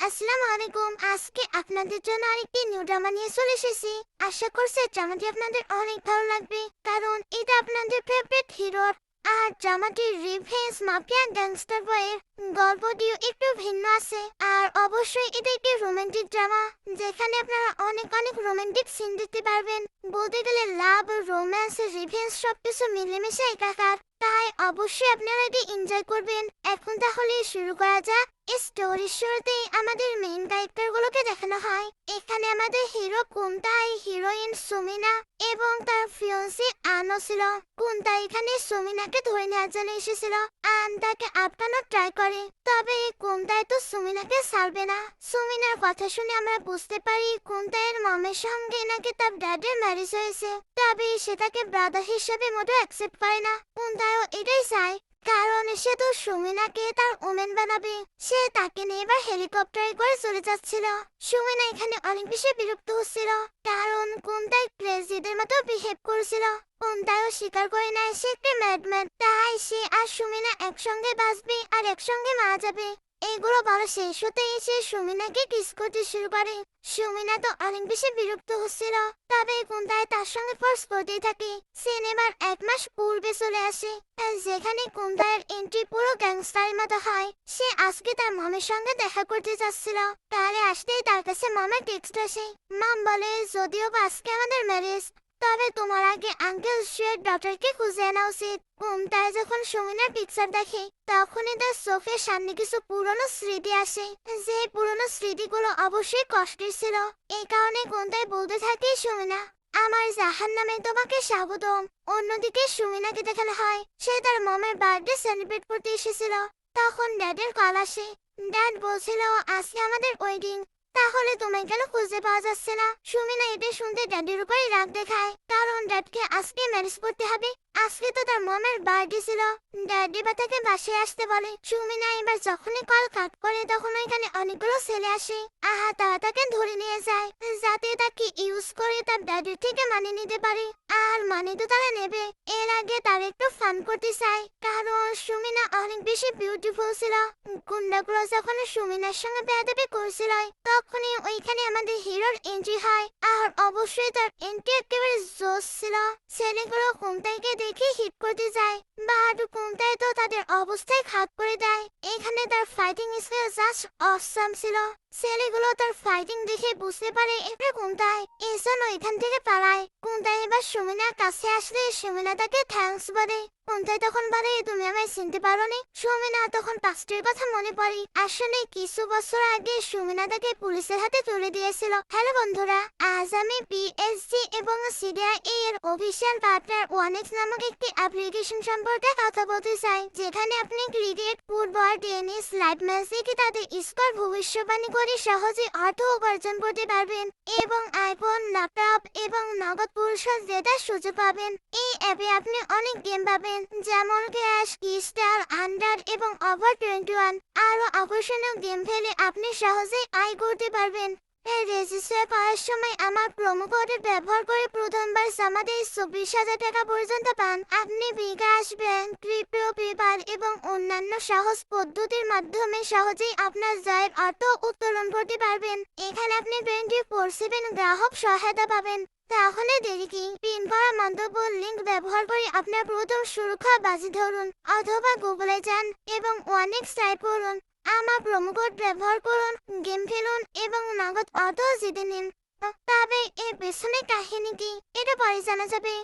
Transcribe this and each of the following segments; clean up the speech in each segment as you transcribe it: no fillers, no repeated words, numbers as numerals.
আসসালামু আলাইকুম। আজকে আপনাদের জন্য আরেকটি নিউ ড্রামা নিয়ে চলে এসেছি। আশা করছি ড্রামাটি আপনাদের অনেক ভালো লাগবে, কারণ এটা আপনাদের ফেভারিট হিরোর। আর ড্রামাটির রিভেঞ্জ মাফিয়া গ্যাংস্টার বয়ের গল্পটিও একটু ভিন্ন আছে। আর অবশ্যই এটা একটি রোমান্টিক ড্রামা, যেখানে আপনারা অনেক অনেক রোমান্টিক সিন দেখতে পারবেন। বলতে গেলে লাভ, রোম্যান্স, রিভেঞ্জ সবকিছু মিলেমিশে একাকার। তাই অবশ্যই আপনারা এটি এনজয় করবেন। এখন তাহলে শুরু করা যাক। স্টোরির শুরুতেই আমাদের মেইন ক্যারেক্টারগুলোকে দেখানো হয়। এখানে আমাদের হিরো কুন্তাই, হিরোইন সুমিনা এবং তার ফিয়ন্সি আনো ছিল। কুন্তা এখানে সুমিনাকে ধরে নেওয়ার জন্য এসেছিল। আন তাকে আটকানোর ট্রাই করে, তবে কুন্তাই তো সুমিনাকে ছাড়বে না। সুমিনার কথা শুনে আমরা বুঝতে পারি কুন্তাইয়ের মমের সঙ্গে নাকি তার ড্যাডের ম্যারেজ হয়েছে, তবে সে তাকে ব্রাদার হিসেবে মোটেও অ্যাকসেপ্ট করে না। কুন্তাইও এটাই চায়, কারণ সে তো সুমিনাকে তার ওমেন বানাবে। সে তাকে নিয়ে এবার হেলিকপ্টারে করে চলে যাচ্ছিল। সুমিনা এখানে অনেক বেশি বিরক্ত হচ্ছিল, কারণ কুন্তাই ক্রেজিদের মতো বিহেভ করছিল। কুন্তাইও স্বীকার করে নেয় সে একটি ম্যাডম্যান, তাই সে আর সুমিনা একসঙ্গে বাঁচবে আর একসঙ্গে মারা যাবে। এগুলো বলা শেষ হতেই সে সুমিনাকে কিস করতে শুরু করে। সুমিনা তো অনেক বেশি বিরক্ত হচ্ছিল, তবে কুন্তাই তার সঙ্গে ফোর্স করতেই থাকে। সিনেমার 1 মাস পূর্বে চলে আসে, যেখানে কুন্তাইয়ের এন্ট্রি পুরো গ্যাংস্টারের মতো হয়। সে আজকে তার মমের সঙ্গে দেখা করতে যাচ্ছিল, তাহলে আসতেই তার কাছে মমের টেক্সট আসে। মম বলে, যদিও বা আজকে আমাদের ম্যারেজ, তবে তোমার আগে আঙ্কেল শিওর ডক্টরকে খুঁজে আনা উচিত। কুন্তাই যখন সুমিনার পিকচার দেখে, তখনই তার চোখের সামনে কিছু পুরনো স্মৃতি আসে, যে পুরনো স্মৃতিগুলো অবশ্যই কষ্টের ছিল। এই কারণে কুন্তাই বলতে থাকে, সুমিনা আমার জাহান্নামে তোমাকে স্বাগতম। অন্যদিকে সুমিনাকে দেখানো হয় সে তার মমের বার্থডে সেলিব্রেট করতে এসেছিল। তখন ড্যাডের কল আসে। ড্যাড বলছিল আজকে আমাদের ওয়েডিং, তাহলে তোমায় কেন খুঁজে পাওয়া যাচ্ছে না? সুমিনা এটা শুনতে ড্যাডির উপরে রাগ দেখায়, কারণ ড্যাডকে আজকে ম্যারেজ করতে হবে। আজকে তো তার মমের বার্থডে ছিল। ড্যাডি বা তাকে বাসায় আসতে বলে। সুমিনা এবার যখনই কল কাট করে, তখন ওইখানে অনেকগুলো ছেলে আসে। আহা তারা তাকে ধরে নিয়ে যায়, যাতে তাকে ইউজ করে তার ড্যাডির থেকে মানিয়ে নিতে পারে। আর মানি তো তারা নেবে, এর আগে তারা একটু ফান করতে চায়, কারণ সুমিনা অনেক বেশি বিউটিফুল ছিল। গুন্ডাগুলো যখন সুমিনার সঙ্গে বেয়াদবি করছিল, তখনই ওইখানে আমাদের হিরোর এন্ট্রি হয়। আর অবশ্যই তার এন্ট্রি একেবারে জোশ ছিল। ছেলেগুলো কুন্তাইকে দেখে হিট করতে যায়, বাট কুন্তাই তো তাদের অবস্থায় খারাপ করে দেয়। এখানে তার ফাইটিং স্কিল জাস্ট অসাম ছিল। ছেলেগুলো তার ফাইটিং দেখে বুঝতে পারে এটা কুন্তাই, এজন্য এখান থেকে পালায়। কুন্তাই এবার সুমিনার কাছে আসলে সুমিনা তাকে থ্যাঙ্কস বলে। কুন্তাই তখন বলে, তুমি আমায় চিনতে পারোনি? সুমিনা তখন পাস্টের কথা মনে পড়ে। আসলে কিছু বছর আগে সুমিনা তাকে পুলিশের হাতে তুলে দিয়েছিল। হ্যালো বন্ধুরা, আজ আমি পিএসজি এবং সিডিআই এর অফিসিয়াল পার্টনার ওয়ানেক্স নামক একটি অ্যাপ্লিকেশন সম্পর্কে কথা বলতে চাই, যেখানে আপনি ক্রিকেট, ফুটবল, টেনিস, লাইভ ম্যাচে তাদের স্কোর ভবিষ্যৎবাণী করে সহজে অর্থ উপার্জন করতে পারবেন এবং আইফোন, ল্যাপটপ এবং নগদ পুরস্কার জেতার সুযোগ পাবেন। এই অ্যাপে আপনি অনেক গেম পাবেন, যেমন ক্যাশ, কিস্টার, আন্ডার এবং ওভার 21। আরও আকর্ষণীয় গেম খেলে আপনি সহজেই আয় করতে পারবেন। রেজিস্টার করার সময় আমার প্রোমো কোড ব্যবহার করে প্রথমবার জমাতে 24,000 টাকা পর্যন্ত পান। আপনি বিকাশ, ব্যাংক, ক্রিপ্টো, পেপাল এবং অন্যান্য সহজ পদ্ধতির মাধ্যমে সহজেই আপনার জয়ের অর্থ উত্তোলন করতে পারবেন। এখানে আপনি 24/7 গ্রাহক সহায়তা পাবেন। তাহলে দেরি কি? পিন করা মন্তব্য লিংক ব্যবহার করে আপনার প্রথম সুরক্ষা বাজি ধরুন, অথবা গুগলে যান এবং ওয়ানেক্স টাইপ করুন। আমার প্রোমো কোড ব্যবহার করুন, গেম খেলুন এবং নগদ অর্থ জিতে নিন। তবে এর পেছনে কাহিনী কি, এটা পরে জানা যাবে।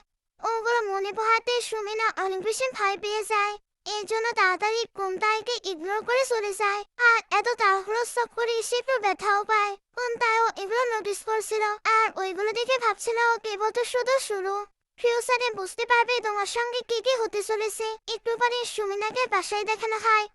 ওগুলো মনে পড়াতে সুমিনা অনেক বেশি ভয় পেয়ে যায়। এর জন্য তাড়াতাড়ি কুন্তাইকে ইগনোর করে চলে যায়। আর এত তাড়াহুড়ো করে সে একটু ব্যথাও পায়। কুন্তাইও এগুলো নোটিস করছিল, আর ওইগুলো দেখে ভাবছিল কেবল তো শুধু শুরু। ফিউচারে বুঝতে পারবে তোমার সঙ্গে কি কি হতে চলেছে। একটু পরে সুমিনাকে বাসায় দেখানো হয়।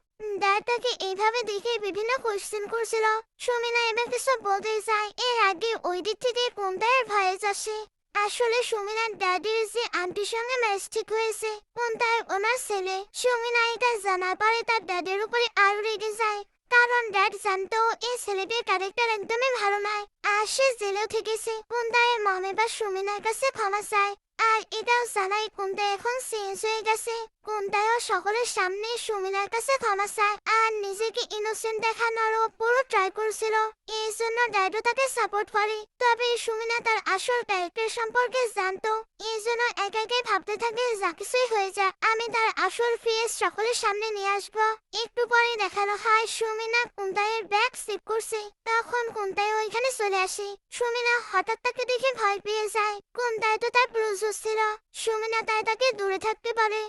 ড্যাড তাকে এইভাবে দেখে বিভিন্ন কোয়েশ্চেন করছিল। সুমিনা এবার কিছু বলতে চায়, এর আগে ওই দিক থেকে কুন্তাইয়ের ভয়েস আসে। আসলে সুমিনার ড্যাডির যে আন্টির সঙ্গে ম্যাচ ঠিক হয়েছে, কুন্তাই ওনার ছেলে। সুমিনা এটা জানার পরে তার ড্যাডের উপরে আরো রেগে যায়, কারণ ড্যাড জানতো এই ছেলেটির ক্যারেক্টার একদমই ভালো নয়, আর সে জেলেও থেকেছে। কুন্তাইয়ের মম এবার সুমিনার কাছে ক্ষমা চায়। আর এটাও জানাই কুন্তা এখন চেঞ্জ হয়ে গেছে। কুন্তাও সকলের সামনে সুমিনার কাছে ক্ষমা চায় আর নিজেকে ইনোসেন্ট দেখানোরও পুরো ট্রাই করছিল। এই জন্য ড্যাডও তাকে সাপোর্ট করে। তবে সুমিনা তার আসল ক্যারেক্টার সম্পর্কে জানতো। এই জন্য একা একাই ভাবতে থাকে যা কিছুই হয়ে যায় আমি তার আসল ফেস সকলের সামনে নিয়ে আসবো। একটু পরে দেখানো হয় সুমিনা কুন্তায়ের ব্যাগ চেক করছে। তখন কুন্তায় ওইখানে চলে আসে। সুমিনা হঠাৎ তাকে দেখে ভয় পেয়ে যায়। কুন্তায় তো তার ব্লুজ ছিল। সুমিনা তাই তাকে দূরে থাকতে পারে।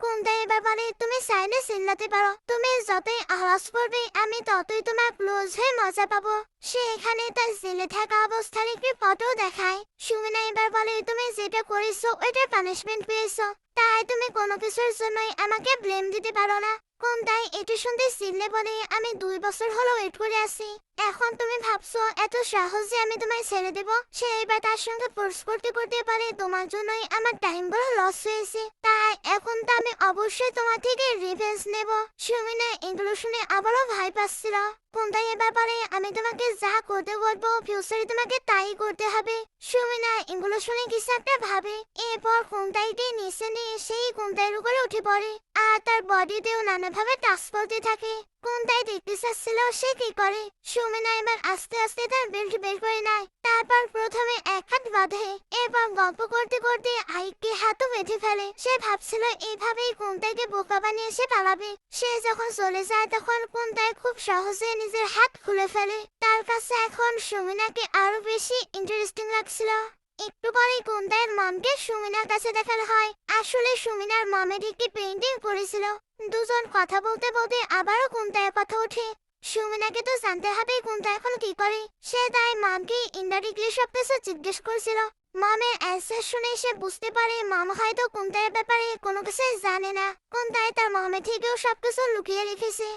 কুন্তায় এবার বলে তুমি চাইলে চিল্লাতে পারো, তুমি যতই আওয়াজ করবে আমি ততই তোমার ক্লোজ হয়ে মজা পাবো। সে এখানে তার জেলে থাকা অবস্থার একটি ফটো দেখায়। সুমিনা এবার বলে তুমি যেটা করেছো ওইটা পানিশমেন্ট পেয়েছো, তাই তুমি কোনো কিছুর জন্যই আমাকে ব্লেম দিতে পারো না। কুন্তায় এটি শুনতে চিল্লে বলে আমি 2 বছর হলো ওয়েট করে আছি। এখন তুমি ভাবছো এত সহজে আমি তোমায় ছেড়ে দেব? সে এবার তার সঙ্গে ফোর্স করতে করতে পারে তোমার জন্যই আমার টাইম বড় লস হয়েছে, তাই এখন তো আমি অবশ্যই তোমার থেকে রিভেঞ্জ নেব। সুমিনা এগুলো শুনে আবারও ভয় পাচ্ছিল। কুন্তায় এবার বলে আমি তোমাকে যা করতে বলবো ফিউচারে তোমাকে তাই করতে হবে। সুমিনা এগুলো শুনে কিছু একটা ভাবে। এরপর কুন্তাইকে নিচে নিয়ে সেই কুন্তাইয়ের উপরে উঠে পড়ে আর তার বডিতেও নানাভাবে টাচ করতে থাকে। কুন্তাই দেখতে চাচ্ছিল সে কি করে। সুমিনা এবার আস্তে আস্তে তার বেল্ট বের করে নেয়। তারপর প্রথমে এক হাত বাঁধে, এরপর গল্প করতে করতে আরেকটি হাতও বেঁধে ফেলে। সে ভাবছিল এইভাবেই কুন্তাইকে বোকা বানিয়ে সে পালাবে। সে যখন চলে যায় তখন কুন্তাই খুব সহজে নিজের হাত খুলে ফেলে। তার কাছে এখন সুমিনাকে আরো বেশি ইন্টারেস্টিং লাগছিল। একটু পরেই কুন্তাইয়ের মমকে সুমিনার কাছে দেখানো হয়। আসলে সুমিনার মমের একটি পেইন্টিং করেছিল। দুজন কথা বলতে বলতে আবারও কুন্তাইয়ের কথা ওঠে। সুমিনাকে তো জানতে হবে কুন্তা এখন কি করে। সে তাই মমকে ইনডাইরেক্টলি সবকিছু জিজ্ঞেস করছিল। মমের অ্যান্সার শুনে সে বুঝতে পারে মম হয়তো কুন্তাইয়ের ব্যাপারে কোনো কিছু জানে না। কুন্তাই তার মমের থেকেও সবকিছু লুকিয়ে রেখেছে।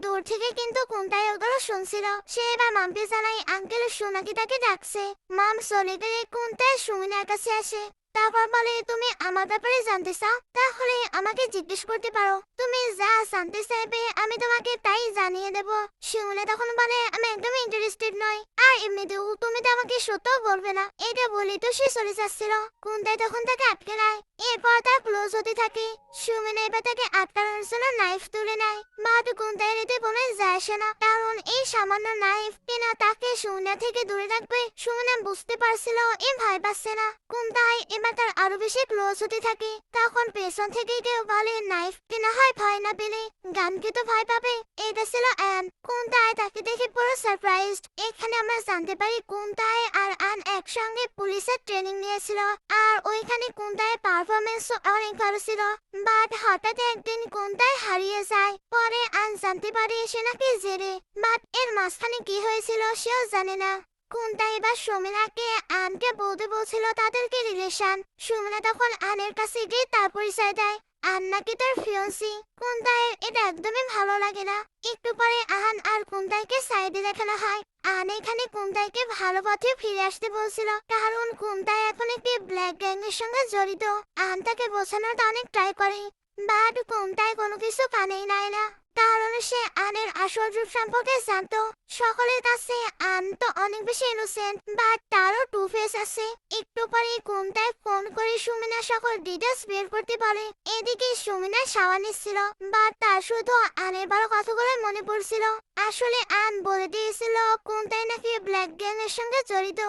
দূর থেকে কিন্তু কুন্তাই ওগুলো শুনছিল। সে এবার মমকে জানায় আঙ্কেল সোনাকি তাকে ডাকছে। মম চলে গেলে কুন্তাই সুমিনার কাছে আসে। তারপর বলে তুমি আমার ব্যাপারে জানতে চাও, তাহলে আমাকে জিজ্ঞেস করতে পারো। তুমি যা জানতে চাইবে আমি তোমাকে তাই জানিয়ে দেব। সুমিনা তখন বলে আমি একদম ইন্টারেস্টেড নই, আর এমনিতেও তুমি তো আমাকে সত্য বলবে না। এটা বলে তো সে চলে যাচ্ছিল। কুন্তাই তখন তাকে আটকে নেয়। এরপর তার ক্লোজ হতে থাকে। সুমিনা এবার তাকে আটকানোর জন্য নাইফ তুলে নেয়। বাট কুন্তাইয়ের এতে কোনো যায় আসে না, কারণ এই সামান্য নাইফ কিনা তাকে সুমিনা থেকে দূরে রাখবে। সুমিনা বুঝতে পারছিল এ ভয় পাচ্ছে না। কুন্তাই এবার তার আরো বেশি ক্লোজ হতে থাকে। তখন পেছন থেকে কেউ বলে নাইফ কিনা হয় ভয় না পেলে গানকে তো ভয় পাবে। এটা ছিল অ্যান। কুন্তাই তাকে দেখে পুরো সারপ্রাইজড। এখানে আমরা জানতে পারি কুন্তাই আর অ্যান একসঙ্গে পুলিশের ট্রেনিং নিয়েছিল আর ওইখানে কুন্তাইয়ের পারফরমেন্স অনেক ভালো ছিল। বাট হঠাৎ একদিন কুন্তাই হারিয়ে যায়। পরে অ্যান জানতে পারে সে নাকি জেরে। বাট এর মাঝখানে কি হয়েছিল সেও জানে না। কুন্তাই এবার সুমিনাকে অ্যানকে বলতে বলছিল তাদেরকে রিলেশন। সুমিনা তখন অ্যানের কাছে গিয়ে তার পরিচয় দেয়। অ্যান নাকি তার ফিয়ন্সি। কুন্তাইয়ের এটা একদমই ভালো লাগে না। একটু পরে আহান আর কুন্তাইকে সাইডে দেখানো হয়। অ্যান এখানে কুন্তাইকে ভালো পথে ফিরে আসতে বলছিল, কারণ কুন্তাই এখন একটি ব্ল্যাক গ্যাং এর সঙ্গে জড়িত। অ্যান তাকে বোঝানোর অনেক ট্রাই করে, বাট কুন্তাই কোনো কিছু কানেই নেয় না, কারণ সে অ্যানের আসল রূপ সম্পর্কে জানতো। সকলের কাছে অ্যান তো অনেক বেশি ইনোসেন্ট, বাট তারও টু ফেস আছে। একটু পরে কুন্তাই ফোন করে সুমিনা সকল ডিটেলস বের করতে বলে। এদিকে সুমিনা শাওয়ার নিচ্ছিল, বাট তার শুধু অ্যানের বড় কথাগুলো মনে পড়ছিল। আসলে অ্যান বলে দিয়েছিল কুন্তাই নাকি ব্ল্যাক গ্যাং এর সঙ্গে জড়িত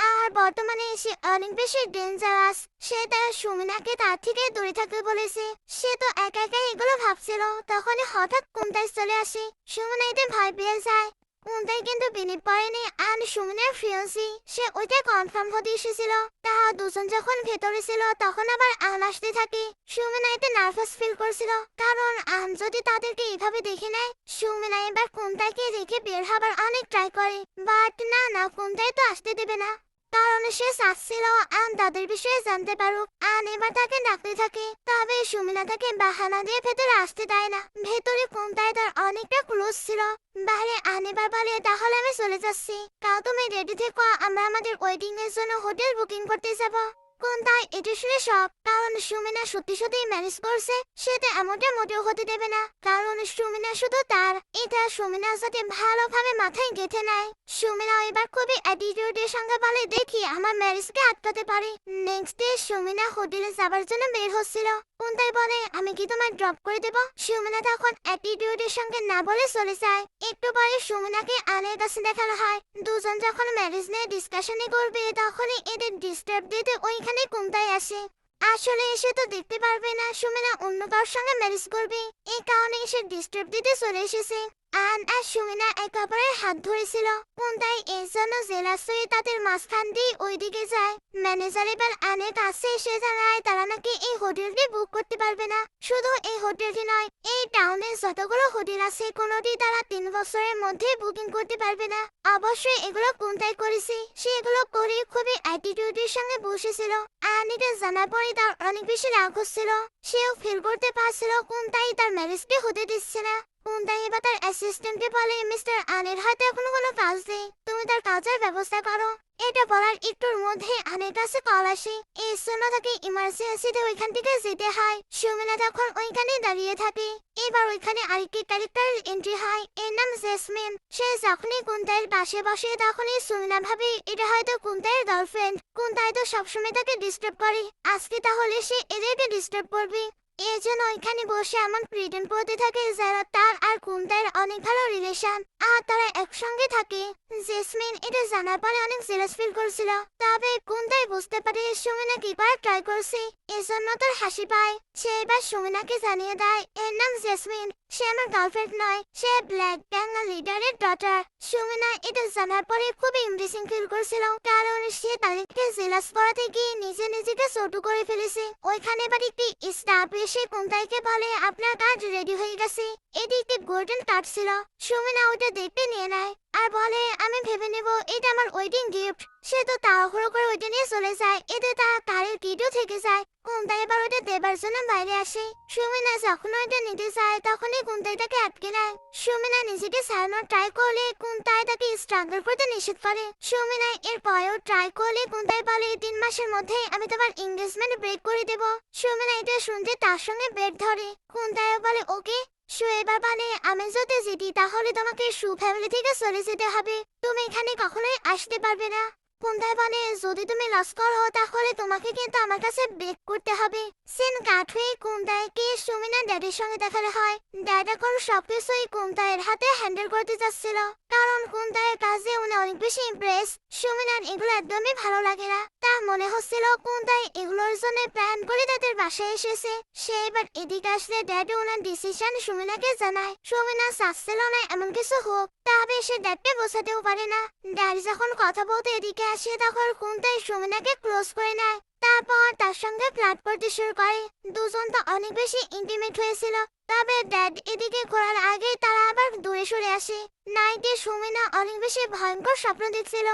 আর বর্তমানে সে অনেক বেশি ডেঞ্জারাস। সে তার সুমিনাকে তার থেকে দূরে থাকতে বলেছে। সে তো একা একা এগুলো ভাবছিল, তখনই হঠাৎ কুন্তাই চলে আসে। সুমিনা এতে ভয় পেয়ে যায়। কুন্তাই কিন্তু বিলিভ করেনি অ্যান সুমিনার ফিয়ন্সি। সে ওইটা কনফার্ম হতে এসেছিল। তারা দুজন যখন ভেতরে ছিল তখন আবার অ্যান আসতে থাকে। সুমিনা এতে নার্ভাস ফিল করছিল, কারণ অ্যান যদি তাদেরকে এইভাবে দেখে নেয়। সুমিনা এবার কুন্তাইকে রেখে বের হবার অনেক ট্রাই করে, বাট না কুন্তাই তো আসতে দেবে না, কারণ সে চাচ্ছিল অ্যান তাদের বিষয়ে জানতে পারুক। অ্যান এবার তাকে ডাকতে থাকে, তবে সুমিনা তাকে বাহানা দিয়ে ভেতরে আসতে দেয় না। ভেতরে কুন্তাই তার অনেকটা ক্লোজ ছিল। বাইরে অ্যান এবার বলে তাহলে আমি চলে যাচ্ছি, কাল তুমি রেডি থেকো, আমরা আমাদের ওয়েডিং এর জন্য হোটেল বুকিং করতে যাব। কোনটাই এটা শুনে সব, কারণ সুমিনা সত্যি সত্যি ম্যানেজ করছে, সেটা এমনটা মোটেও হতে দেবে না, কারণ সুমিনা শুধু তার, এটা সুমিনা যাতে ভালোভাবে মাথায় গেঁথে নেয়। সুমিনা এবার খুবই অ্যাটিটিউডের সঙ্গে বলে, দেখি আমার ম্যারেজকে আটকাতে পারি। নেক্সট ডে সুমিনা হোটেলে যাবার জন্য বের হচ্ছিল। কুন্তাই বলে, আমি কি তোমায় ড্রপ করে দেব? সুমিনা তখন অ্যাটিটিউডের সঙ্গে না বলে চলে যায়। একটু পরে সুমিনাকে আনের কাছে দেখানো হয়। দুজন যখন ম্যারেজ নিয়ে ডিসকাশনে করবে, তখনই এদের ডিস্টার্ব দিতে ওইখানে কুন্তাই আসে। আসলে এসে তো দেখতে পারবে না সুমিনা অন্য কারোর সঙ্গে ম্যারেজ করবে, এই কারণে এসে ডিস্টার্ব দিতে চলে এসেছে। আন আর সুমিনা একে অপরের হাত ধরেছিল। কুন্তাই এর জন্য জেলাস হয়ে তাদের মাঝখান দিয়ে ওইদিকে যায়। ম্যানেজার এবার আনের কাছে এসে জানায় তারা নাকি এই হোটেলটি বুক করতে পারবে না। শুধু এই হোটেলটি নয়, এই টাউনে যতগুলো হোটেল আছে কোনোটি তারা 3 বছরের মধ্যে বুকিং করতে পারবে না। অবশ্যই এগুলো কুন্তাই করেছে, সে এগুলো করে খুবই অ্যাটিটিউডের সঙ্গে বসেছিল। আনিকে জানার পরে তার অনেক বেশি রাগ হচ্ছিল। সেও ফিল করতে পারছিল কুন্তাই তার ম্যারেজকে হতে দিচ্ছে না। কুন্তাই এবার তার অ্যাসিস্ট্যান্টকে বলে, মিস্টার আনের হাতে এখনো কোনো কাজ নেই, তুমি তার কাজের ব্যবস্থা করো। এটা বলার একটুর মধ্যে আনের কাছে কল আসে, এই জন্য তাকে ইমার্জেন্সিতে ওইখান থেকে যেতে হয়। সুমিনা তখন ওইখানে দাঁড়িয়ে থাকে। এবার ওইখানে আরেকটি ক্যারেক্টার এন্ট্রি হয়, এর নাম জেসমিন। সে যখনই কুন্তাইয়ের পাশে বসে, তখনই সুমিনা ভাবে এটা হয়তো কুন্তাইয়ের গার্লফ্রেন্ড। কুন্তাই তো সবসময় তাকে ডিস্টার্ব করে, আজকে তাহলে সে এদেরকে ডিস্টার্ব করবে। এই জন্য ওইখানে বসে এমন প্রিটেন্ড করতে থাকে যারা তার আর কুন্তাইয়ের অনেক ভালো রিলেশন, আর তারা একসঙ্গে থাকে। জেসমিন এটা জানার পরে অনেক জেলাস ফিল করছিল, তবে কুন্তাই বুঝতে পারে সুমিনা কি করে ট্রাই করছে, এজন্য তার হাসি পায়। সে এবার সুমিনাকে জানিয়ে দেয় এর নাম জেসমিন, সে আমার গার্লফ্রেন্ড নয়, সে ব্ল্যাক গ্যাং লিডারের ডটার। সুমিনা এটা জানার পরে খুবই ইমপ্রেসিং ফিল করছিল, কারণ সে তাদেরকে জেলাস করাতে গিয়ে নিজে নিজেকে ছোট করে ফেলেছে। ওইখানে এবার একটি স্টাফ এসে কুন্তাইকে বলে, আপনার কাজ রেডি হয়ে গেছে। এটি একটি গোল্ডেন কার্ড ছিল। সুমিনা ওটা দেখতে নিয়ে নেয় আর বলে, আমি ভেবে নেব এটা আমার ওয়েডিং গিফট। সে তো তাড়াহুড়ো করে ওইটা নিয়ে চলে যায়, এতে তার কারের কিটও থেকে যায়। কুন্তাই এবার ওটা দেবার জন্য বাইরে আসে। সুমিনা যখন ওইটা নিতে যায়, তখনই কুন্তাই তাকে আটকে নেয়। সুমিনা নিজেকে ছাড়ানোর ট্রাই করলে কুন্তাই তাকে স্ট্রাগল করতে নিষেধ করে। সুমিনা এর পরেও ট্রাই করলে কুন্তাই বলে, 3 মাসের মধ্যে আমি তোমার এঙ্গেজমেন্ট ব্রেক করে দেব। সুমিনা এটা শুনতে তার সঙ্গে বেড ধরে। কুন্তাইও বলে ওকে। সু এবার বলে, আমি যদি জিতি তাহলে তোমাকে সু ফ্যামিলি থেকে চলে যেতে হবে, তুমি এখানে কখনোই আসতে পারবে না। কুন্তাই বলে, যদি তুমি লস করো তাহলে তোমাকে কিন্তু আমার কাছে ব্রেক করতে হবে। সিন কাট হয়ে কুন্তাইকে সুমিনার ড্যাডির সঙ্গে দেখানো হয়। ড্যাড এখন সবকিছুই কুন্তাইয়ের হাতে হ্যান্ডেল করতে যাচ্ছিল, কারণ কুন্তাইয়ের কাজে উনি অনেক বেশি ইমপ্রেস। সুমিনার এগুলো একদমই ভালো লাগে না, তা মনে হচ্ছিল কুন্তাই এগুলোর জন্য প্ল্যান করে তাদের বাসায় এসেছে। সে এবার এদিকে আসলে ড্যাডি ওনার ডিসিশন সুমিনাকে জানায়। সুমিনা চাচ্ছিল না এমন কিছু হোক, তবে সে ড্যাডকে বোঝাতেও পারে না। ড্যাডি যখন কথা বলতে এদিকে আসে, তখন কুন্তাই সুমিনাকে ক্লোজ করে নেয়, তারপর তার সঙ্গে ফ্লার্ট করতে শুরু করে। দুজন তো অনেক বেশি ইন্টিমেট হয়েছিল, তবে ড্যাড এদিকে ঘোরার আগে তারা আবার দূরে সরে আসে। নাইটে সুমিনা অনেক বেশি ভয়ঙ্কর স্বপ্ন দেখছিল,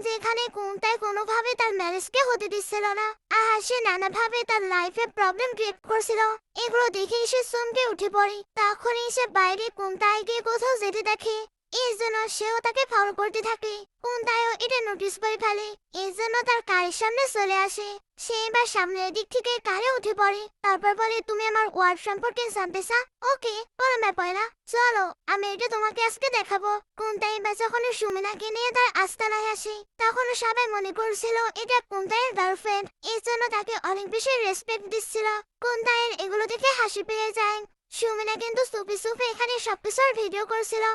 যেখানে কুন্তাই কোনোভাবে তার ম্যারেজকে হতে দিচ্ছিল না, আর সে নানাভাবে তার লাইফে প্রবলেম ক্রিয়েট করছিল। এগুলো দেখে সে চমকে উঠে পড়ে। তখনই সে বাইরে কুন্তাইকে কোথাও যেতে দেখে, এই জন্য সেও তাকে ফলো করতে থাকে। কুন্তাইও এটা নোটিস করে ফেলে, এই জন্য তার কারের সামনে চলে আসে। সে এবার সামনের দিক থেকে কারে উঠে পড়ে, তারপর বলে, তুমি আমার ওয়ার্ড সম্পর্কে জানতে চাও? ওকে, কোনো ব্যাপার না, চলো আমি এটা তোমাকে আজকে দেখাবো। কুন্তাই এবার যখন সুমিনাকে নিয়ে তার আস্তানায় আসে, তখন সবাই মনে করছিল এটা কুন্তাইয়ের গার্লফ্রেন্ড, এই জন্য তাকে অনেক বেশি রেসপেক্ট দিচ্ছিল। কুন্তাইয়ের এগুলো দেখে হাসি পেয়ে যায়। সুমিনা কিন্তু চুপি চুপি এখানে সবকিছুর ভিডিও করছিল,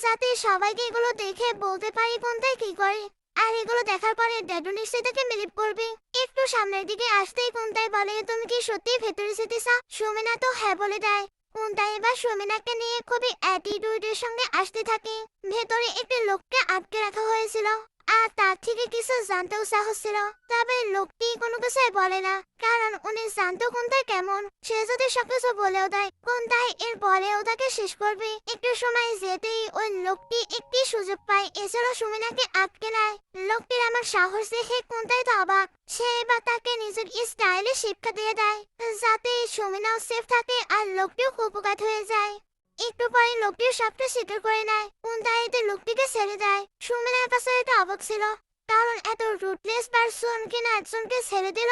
যাতে সবাইকে এগুলো দেখে বলতে পারি কুন্তাই কি করে। আর এগুলো দেখার পরে ড্যাডু নিশ্চয়ই তাকে বিলিভ করবে। একটু সামনের দিকে আসতেই কুন্তাই বলে, তুমি কি সত্যি ভেতরে যেতে চাও? সুমিনা তো হ্যাঁ বলে দেয়। কুন্তাই এবার সুমিনাকে নিয়ে খুবই অ্যাটিটিউডের সঙ্গে আসতে থাকে। ভেতরে একটি লোককে আটকে রাখা হয়েছিল, আর তার থেকে কিছু জানতেও সাহস ছিল, তবে লোকটি কোনো কিছুই বলে না, কারণ উনি জানতো কুন্তাই কেমন। সে যদি সবকিছু বলেও দেয়, কুন্তাই এর পরেও তাকে শেষ করবে। একটু সময় যেতেই ওই লোকটি একটি সুযোগ পায়, এছাড়া সুমিনাকে আটকে নেয়। লোকটির আমার সাহস দেখে কুন্তাই তো অবাক। সে এবার তাকে নিজের স্টাইলে শিক্ষা দিয়ে দেয়, যাতে সুমিনাও সেফ থাকে আর লোকটিও কুপকাত হয়ে যায়। একটু পরে লোকটির সবটা স্বীকার করে নেয়। কুন্তাই এতে লোকটিকে ছেড়ে দেয়। সুমিনার কাছে এটা অবাক ছিল, কারণ এত রুটলেস পারসন কিনা একজনকে ছেড়ে দিল।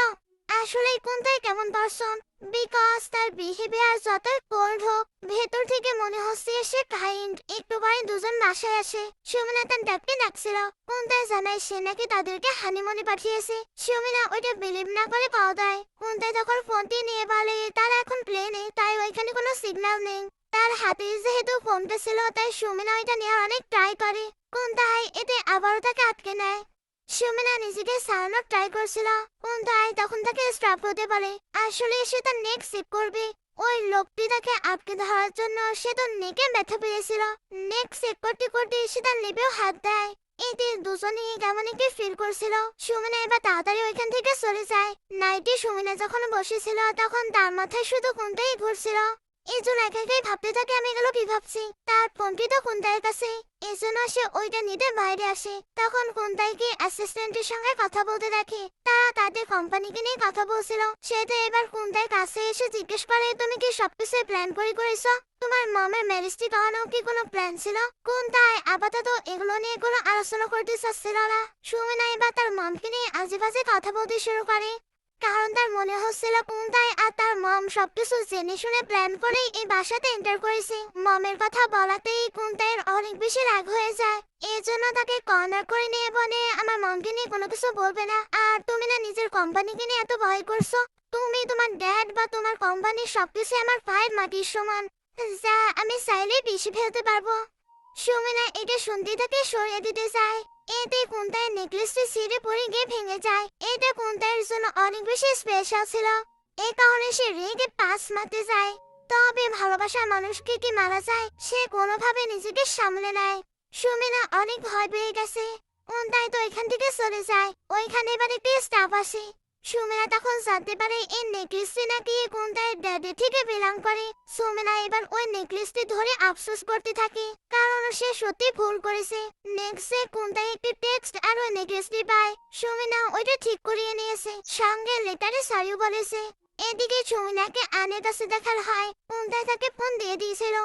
আসলে কোনটাই কেমন পারসন, বিকজ তার বিহেভিয়ার যতই কোল্ড হোক, ভেতর থেকে মনে হচ্ছে সে কাইন্ড। একটু পরে দুজন বাসায় আসে। সুমিনা তার ড্যাডকে ডাকছিল। কোনটাই জানায় সে নাকি তাদেরকে হানিমুনে পাঠিয়েছে। সুমিনা ওইটা বিলিভ না করে কল দেয়। কোনটাই তখন ফোনটি নিয়ে বলে তার এখন প্লেনে, তাই ওইখানে কোনো সিগন্যাল নেই। তার হাতে যেহেতু ফোনটা ছিল, তাই সুমিনা ওইটা নেওয়ার অনেক ট্রাই করে। কোনটাই এতে আবারও তাকে আটকে নেয়। সুমিনা নিজেকে সারানোর ট্রাই করছিল। কোনটাই তখন তাকে স্ট্রাপ হতে পারে। আসলে সে তার নেক সেভ করবে। ওই লোকটি তাকে আটকে ধরার জন্য সে তো নেকে ব্যথা পেয়েছিল। নেক সেভ করতে করতে সে তার লেপেও হাত দেয়। এতে দুজনেই কেমন একটি ফিল করছিল। সুমিনা এবার তাড়াতাড়ি ওইখান থেকে চলে যায়। নাইটে সুমিনা যখন বসেছিল, তখন তার মাথায় শুধু কোনটাই ঘুরছিল। এজন্য একা একাই ভাবতে থাকে আমি এগুলো কি ভাবছি। তার ফোনটি তো কুন্তাইয়ের কাছে, এজন্য সে ওইটা নিতে বাইরে আসে। তখন কুন্তাইকে অ্যাসিস্ট্যান্টের সঙ্গে কথা বলতে দেখে। তারা তাদের কোম্পানিকে নিয়ে কথা বলছিল। সে তো এবার কুন্তাইয়ের কাছে এসে জিজ্ঞেস করে তুমি কি সবকিছু প্ল্যান করে করেছো? তোমার মামের ম্যারেজটি করানো কি কোনো প্ল্যান ছিল? কুন্তাই আপাতত এগুলো নিয়ে কোনো আলোচনা করতে চাচ্ছিল না। সুমিনা এবার তার মমকে নিয়ে আজেবাজে কথা বলতে শুরু করে। কারণ তার মনে হচ্ছিল কুন্তাই আর তার মম সবকিছু জেনে শুনে প্ল্যান করেই এই বাসাতে এন্টার করেছে। মমের কথা বলাতেই কুন্তাইয়ের অনেক বেশি রাগ হয়ে যায়। এই জন্য তাকে কর্নার করে নিয়ে বলে আমার মমকে নিয়ে কোনো কিছু বলবে না। আর তুমি না নিজের কোম্পানিকে নিয়ে এত ভয় করছো? তুমি তোমার ড্যাড বা তোমার কোম্পানির সবকিছু আমার পায়ের মাটির সমান, যা আমি চাইলেই পিষে ফেলতে পারবো। সুমিনা এটা শুনতে তাকে সরিয়ে দিতে চায়। এতে কুন্তাইয়ের নেকলেসটি ছিঁড়ে পড়ে গিয়ে ভেঙে যায়। এটা কুন্তাইয়ের জন্য অনেক বেশি স্পেশাল ছিল। এই কারণে সে রেগে পাস মারতে যায়। তবে ভালোবাসার মানুষকে কি মারা যায়? সে কোনোভাবে নিজেকে সামলে নেয়। সুমিনা অনেক ভয় পেয়ে গেছে। কুন্তাই তো এখান থেকে চলে যায়। ওইখানে এবার একটি স্টাফ আসে। সুমিনা তখন জানতে পারে এই নেকলেসটি নাকি কুন্তাইয়ের ড্যাডি থেকে বিলং করে। সুমিনা এবার ওই নেকলেসটি ধরে আফসোস করতে থাকে, কারণ সে সত্যি ভুল করেছে। নেক্সটে কুন্তাই একটি টেক্সট আর ওই নেকলেসটি পায়। সুমিনা ওইটা ঠিক করিয়ে নিয়েছে, সঙ্গে লেটারে সরিও বলেছে। এদিকে সুমিনাকে আনের কাছে দেখার হয়। কুন্তাই তাকে ফোন দিয়ে দিয়েছিল,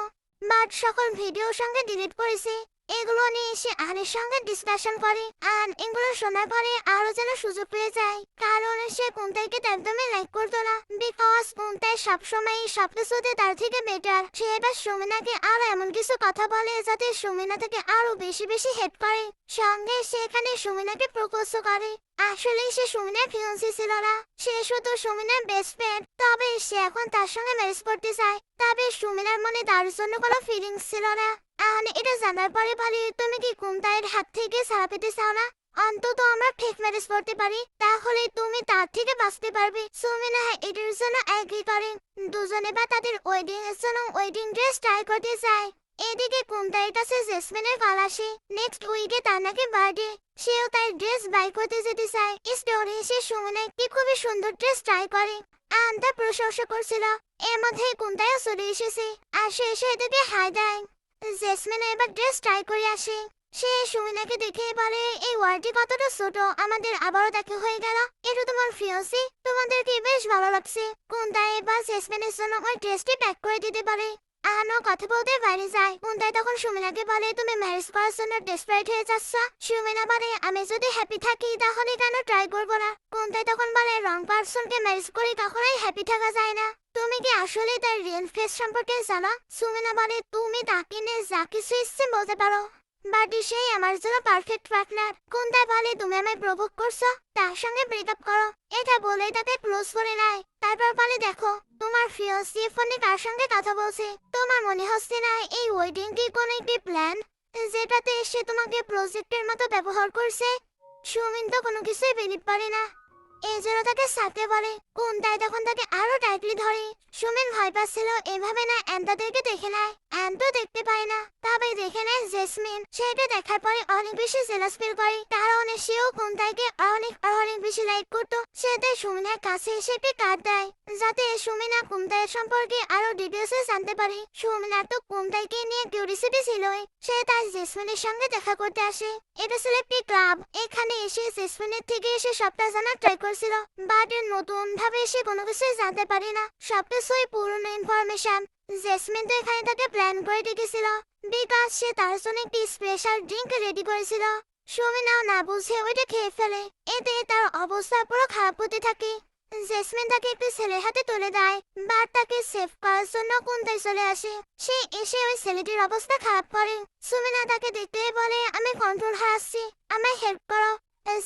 বাট সকল ভিডিও সঙ্গে ডিলিট করেছে। এগুলো নিয়ে সে আনের সঙ্গে ডিসকাশন করে। আর এগুলো শোনার পরে আরো যেন সুযোগ পেয়ে যায়, কারণ সে কুন্তাইকে একদমই লাইক করতো না। বিকজ কুন্তাই সবসময় সবকিছুতে তার থেকে বেটার। সে এবার সুমিনাকে আরো এমন কিছু কথা বলে যাতে সুমিনা তাকে আরো বেশি বেশি হেল্প করে। সঙ্গে সে এখানে সুমিনাকে প্রপোজ করে। আসলে সে সুমিনার ফিয়ান্সি ছিল না, সে শুধু সুমিনার বেস্ট ফ্রেন্ড। তবে সে এখন তার সঙ্গে ম্যারেজ করতে চায়। তবে সুমিনার মনে তার জন্য কোনো ফিলিংস ছিল না। আর এটা জানার পরে বলে তুমি কি কুন্তাইয়ের হাত থেকে ছাড়া পেতে চাও না? অন্তত আমরা ফেক ম্যারেজ করতে পারি, তাহলে তুমি তার থেকে বাঁচতে পারবে। সুমিনা এটার জন্য এগ্রি করে। দুজনে বা তাদের ওয়েডিং এর জন্য ওয়েডিং ড্রেস ট্রাই করতে চায়। এদিকে কুন্তাইয়ের কাছে জেসমিনের কল আসে। নেক্সট উইকে তার নাকি বার্থডে। সেও তার ড্রেস বাই করতে যেতে চায়। স্টোরে এসে সুমিনা একটি খুবই সুন্দর ড্রেস ট্রাই করে। আর তার প্রশংসা করছিল। এর মধ্যে কুন্তাইও চলে এসেছে। আর সে এসে এদিকে হাই দেয়। জেসমিন এবার ড্রেস ট্রাই করে আসে। সে সুমিনাকে দেখে বলে এই ওয়ার্ডটি কতটা ছোট, আমাদের আবারও দেখা হয়ে গেল। এটা তোমার ফিয়ান্সি, তোমাদেরকে বেশ ভালো লাগছে। কুন্তাই এবার জেসমিনের জন্য ওই ড্রেসটি প্যাক করে দিতে পারে। আহানো কথা বলতে বাইরে যায়। কুন্তাই তখন সুমিনাকে বলে তুমি ম্যারেজ করার জন্য ডেসপারেট হয়ে যাচ্ছ। সুমিনা বলে আমি যদি হ্যাপি থাকি তাহলে কেন ট্রাই করবো না। কুন্তাই তখন বলে রং পারসনকে ম্যারেজ করে কখনোই হ্যাপি থাকা যায় না। তুমি কি আসলে তার রিয়েল ফেস সম্পর্কে জানো? সুমিনা বলে তুমি তাকে নিয়ে যা কিছু ইচ্ছে বলতে পারো, বাট সেই আমার জন্য পারফেক্ট পার্টনার। কুন্তাই বলে তুমি আমায় প্রভোগ করছো, তার সঙ্গে ব্রেকআপ করো। এটা বলেই তাকে ক্লোজ করে নেয়। তারপর বলে দেখো তোমার ফিয়ান্সি ফোনে কার সঙ্গে কথা বলছে। তোমার মনে হচ্ছে না এই ওয়েডিং কি কোনো একটি প্ল্যান, যেটাতে সে তোমাকে প্রজেক্টের মতো ব্যবহার করছে? সুমিন তো কোনো কিছুই বিলিভ করে না। এই জন্য তাকে সাথে বলে। কুন্তাই তখন তাকে আরো টাইটলি ধরে। সুমিন ভয় পাচ্ছিল এভাবে না তাদেরকে দেখে নেয়। তো দেখতে পায় না, তবে দেখে নেয় জেসমিন। সেটা দেখার পরে অনেক বেশি জেলাস ফিল করে, কারণ সেও কুন্তাইকে অনেক অনেক বেশি লাইক করতো। সে তাই সুমিনার কাছে এসে একটি কার্ড দেয়, যাতে সুমিনা কুন্তাইয়ের সম্পর্কে আরো ডিটেলসে জানতে পারে। সুমিনা তো কুন্তাইকে নিয়ে কিউরিসিটি ছিলই। সে তাই জেসমিনের সঙ্গে দেখা করতে আসে। এটা ছিল একটি ক্লাব। এখানে এসে জেসমিনের থেকে এসে সবটা জানার ট্রাই করছিল, বাট নতুন ভাবে সে কোনো কিছুই জানতে পারে না। সবকিছুই পুরনো ইনফরমেশন। জেসমিন তো এখানে তাকে প্ল্যান করে রেখেছিল, বিকজ সে তার জন্য একটি স্পেশাল ড্রিঙ্ক রেডি করেছিল। সুমিনাও না বুঝে ওইটা খেয়ে ফেলে। এতে তার অবস্থা পুরো খারাপ হতে থাকে। জেসমিন তাকে একটি ছেলের হাতে তুলে দেয়, বাট তাকে সেভ করার জন্য কুন্তাই চলে আসে। সে এসে ওই ছেলেটির অবস্থা খারাপ করে। সুমিনা তাকে দেখতে বলে, আমি কন্ট্রোল হারাচ্ছি, আমায় হেল্প করো।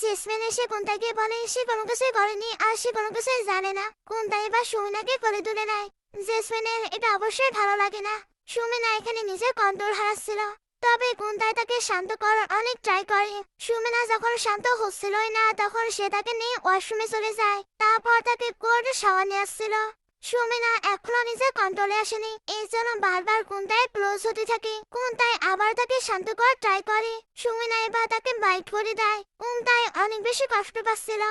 জেসমিন এসে কুন্তাইকে বলে সে কোনো কিছুই করেনি আর সে কোনো কিছুই জানে না। কুন্তাই এবার সুমিনাকে কোলে তুলে নেয়। জেসমিনের এটা অবশ্যই ভালো লাগে না। সুমিনা এখানে নিজের কন্ট্রোল হারাচ্ছিল, তবে কুন্তাই তাকে শান্ত করার অনেক ট্রাই করে। সুমিনা যখন শান্ত হচ্ছিলই না তখন সে তাকে নিয়ে ওয়াশরুমে চলে যায়। তারপর তাকে কোর্টে শাওয়ার নিয়ে আসছিল। সুমিনা এখনো নিজের কন্ট্রোলে আসেনি, এই জন্য বারবার কুন্তাই ক্লোজ হতে থাকে। কুন্তাই আবার তাকে শান্ত করার ট্রাই করে। সুমিনা এবার তাকে বাইট করে দেয়। কুন্তাই অনেক বেশি কষ্ট পাচ্ছিল,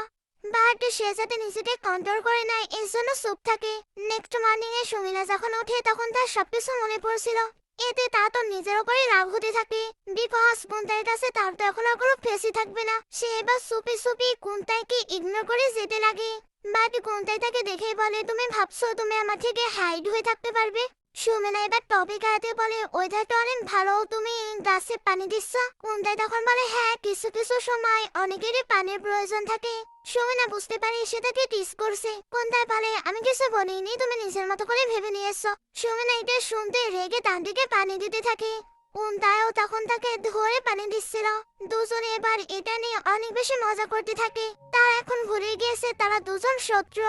বাট সে যাতে নিজেকে কন্ট্রোল করে নেয় এর জন্য চুপ থাকে। নেক্সট মর্নিং এ সুমিনা যখন ওঠে তখন তার সবকিছু মনে পড়ছিল। এতে তা তো নিজের উপরে রাগ হতে থাকে, বিকজ কুন্তাইয়ের কাছে তার তো এখন আর কোনো ফেসই থাকবে না। সে এবার চুপি চুপি কুন্তাইকে ইগনোর করে যেতে লাগে। বাট কুন্তাই তাকে দেখেই বলে, তুমি ভাবছো তুমি আমার থেকে হাইড হয়ে থাকতে পারবে? সুমিনা এবার টপিক আয়াতে বলে, ওয়েদারটা অনেক ভালো, তুমি গাছে পানি দিচ্ছ? কুন্তাই তখন বলে, হ্যাঁ কিছু কিছু সময় অনেকেরই পানির প্রয়োজন থাকে। সুমিনা বুঝতে পারে সে তাকে টিস করছে। কুন্তাই বলে, আমি কিছু বলিনি, তুমি নিজের মতো করে ভেবে নিয়েছো। সুমিনা এটা শুনতে রেগে তার দিকে পানি দিতে থাকে। কুন্তাইও তখন তাকে ধরে পানি দিচ্ছিল। দুজনে এবার এটা নিয়ে অনেক বেশি মজা করতে থাকে। তার এখন ভুলে গিয়েছে তারা দুজন শত্রু।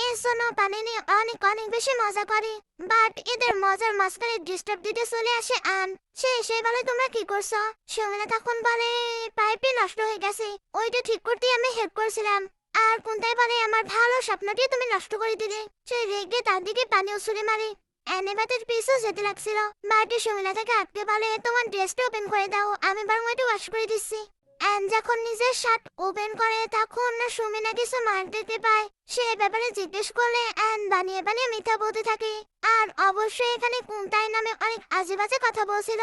এর জন্য পানি নিয়ে অনেক অনেক বেশি মজা করে। বাট এদের মজার মাঝখানে ডিস্টার্ব দিতে চলে আসে আন। সে এসে বলে, তোমরা কি করছো? সুমিনা তখন বলে, পাইপে নষ্ট হয়ে গেছে, ওইটা ঠিক করতে আমি হেল্প করছিলাম। আর কুন্তাই বলে, আমার ভালো স্বপ্নটি তুমি নষ্ট করে দিলে। সে রেগে তার দিকে পানিও ছুড়ে মারে। অ্যানিবাতের পিছু যেতে লাগছিল, বাট সুমিনা তাকে আটকে বলে, তোমার ড্রেসটা ওপেন করে দাও, আমি বরং ওইটা ওয়াশ করে দিচ্ছি। অ্যান যখন নিজের শার্ট ওপেন করে তখন সুমিনা কিছু মার্ক দেখতে পায়। সে ব্যাপারে জিজ্ঞেস করলে অ্যান বানিয়ে বানিয়ে মিথ্যা বলতে থাকে। আর অবশ্যই এখানে কুন্তাই নামে অনেক আজে বাজে কথা বলছিল।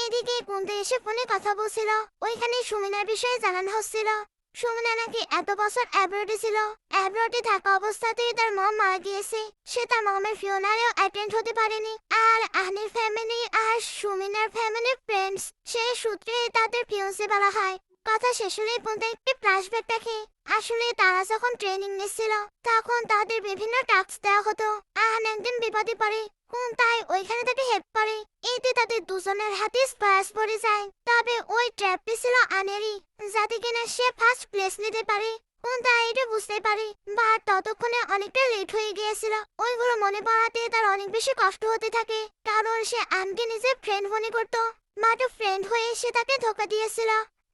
এদিকে কুন্তাই এসে ফোনে কথা বলছিল, ওইখানে সুমিনার বিষয়ে জানানো হচ্ছিল। সুমিনা নাকি এত বছর অ্যাব্রোডে ছিল, অ্যাব্রোডে থাকা অবস্থাতেই তার মম মারা গিয়েছে। সে তার মমের ফিউনারেও অ্যাটেন্ড হতে পারেনি। আর আহনির ফ্যামিলি আর সুমিনার ফ্যামিলির ফ্রেন্ডস, সে সূত্রে তাদের ফিউন্সে বলা হয়। কথা শেষ হলেই কুন্তাই একটি ফ্ল্যাশব্যাক দেখে। আসলে তারা যখন ট্রেনিং নিচ্ছিল তখন তাদের বিভিন্ন টাস্ক দেওয়া হতো। আহান একদিন বিপদে পড়ে, কুন্তাই ওইখানে তাকে হেল্প করে। এতে তাদের দুজনের হাতে স্পায়াস পড়ে যায়। তবে ওই ট্র্যাপটি ছিল আনেরই, যাতে কিনা সে ফার্স্ট প্লেস নিতে পারে। কুন্তাই এটা বুঝতে পারে, বাট ততক্ষণে অনেকটা লেট হয়ে গিয়েছিল। ওইগুলো মনে পড়াতে তার অনেক বেশি কষ্ট হতে থাকে, কারণ সে আনকে নিজের ফ্রেন্ড মনে করতো। মাত্র ফ্রেন্ড হয়ে সে তাকে ধোকা দিয়েছিল।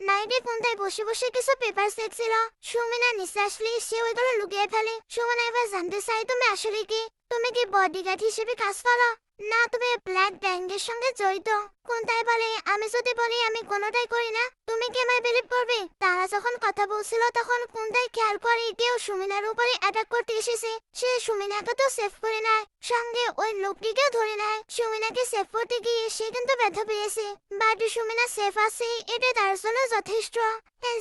নাইটে কুন্তাই বসে বসে কিছু পেপার দেখছিল। সুমিনা নিচে আসলে সে ওইগুলো লুকিয়ে ফেলে। সুমিনা এবার জানতে চাই, তুমি আসলে কি? তুমি কি বডিগার্ড হিসেবে কাজ করো, না তুমি ব্ল্যাক গ্যাংয়ের সঙ্গে জড়িত? কুন্তাই বলে, আমি যদি বলি আমি কোনোটাই করি না, তুমি কি আমায় বিলিভ করবে? তারা যখন কথা বলছিল তখন কুন্তাই খেয়াল করে কেউ সুমিনার উপরে অ্যাটাক করতে এসেছে। সে সুমিনাকে তো সেভ করে নেয়, সঙ্গে ওই লোকটিকেও ধরে নেয়। সুমিনাকে সেভ করতে গিয়ে সে কিন্তু ব্যথা পেয়েছে, বাট সুমিনা সেফ আছে, এটা তার জন্য যথেষ্ট।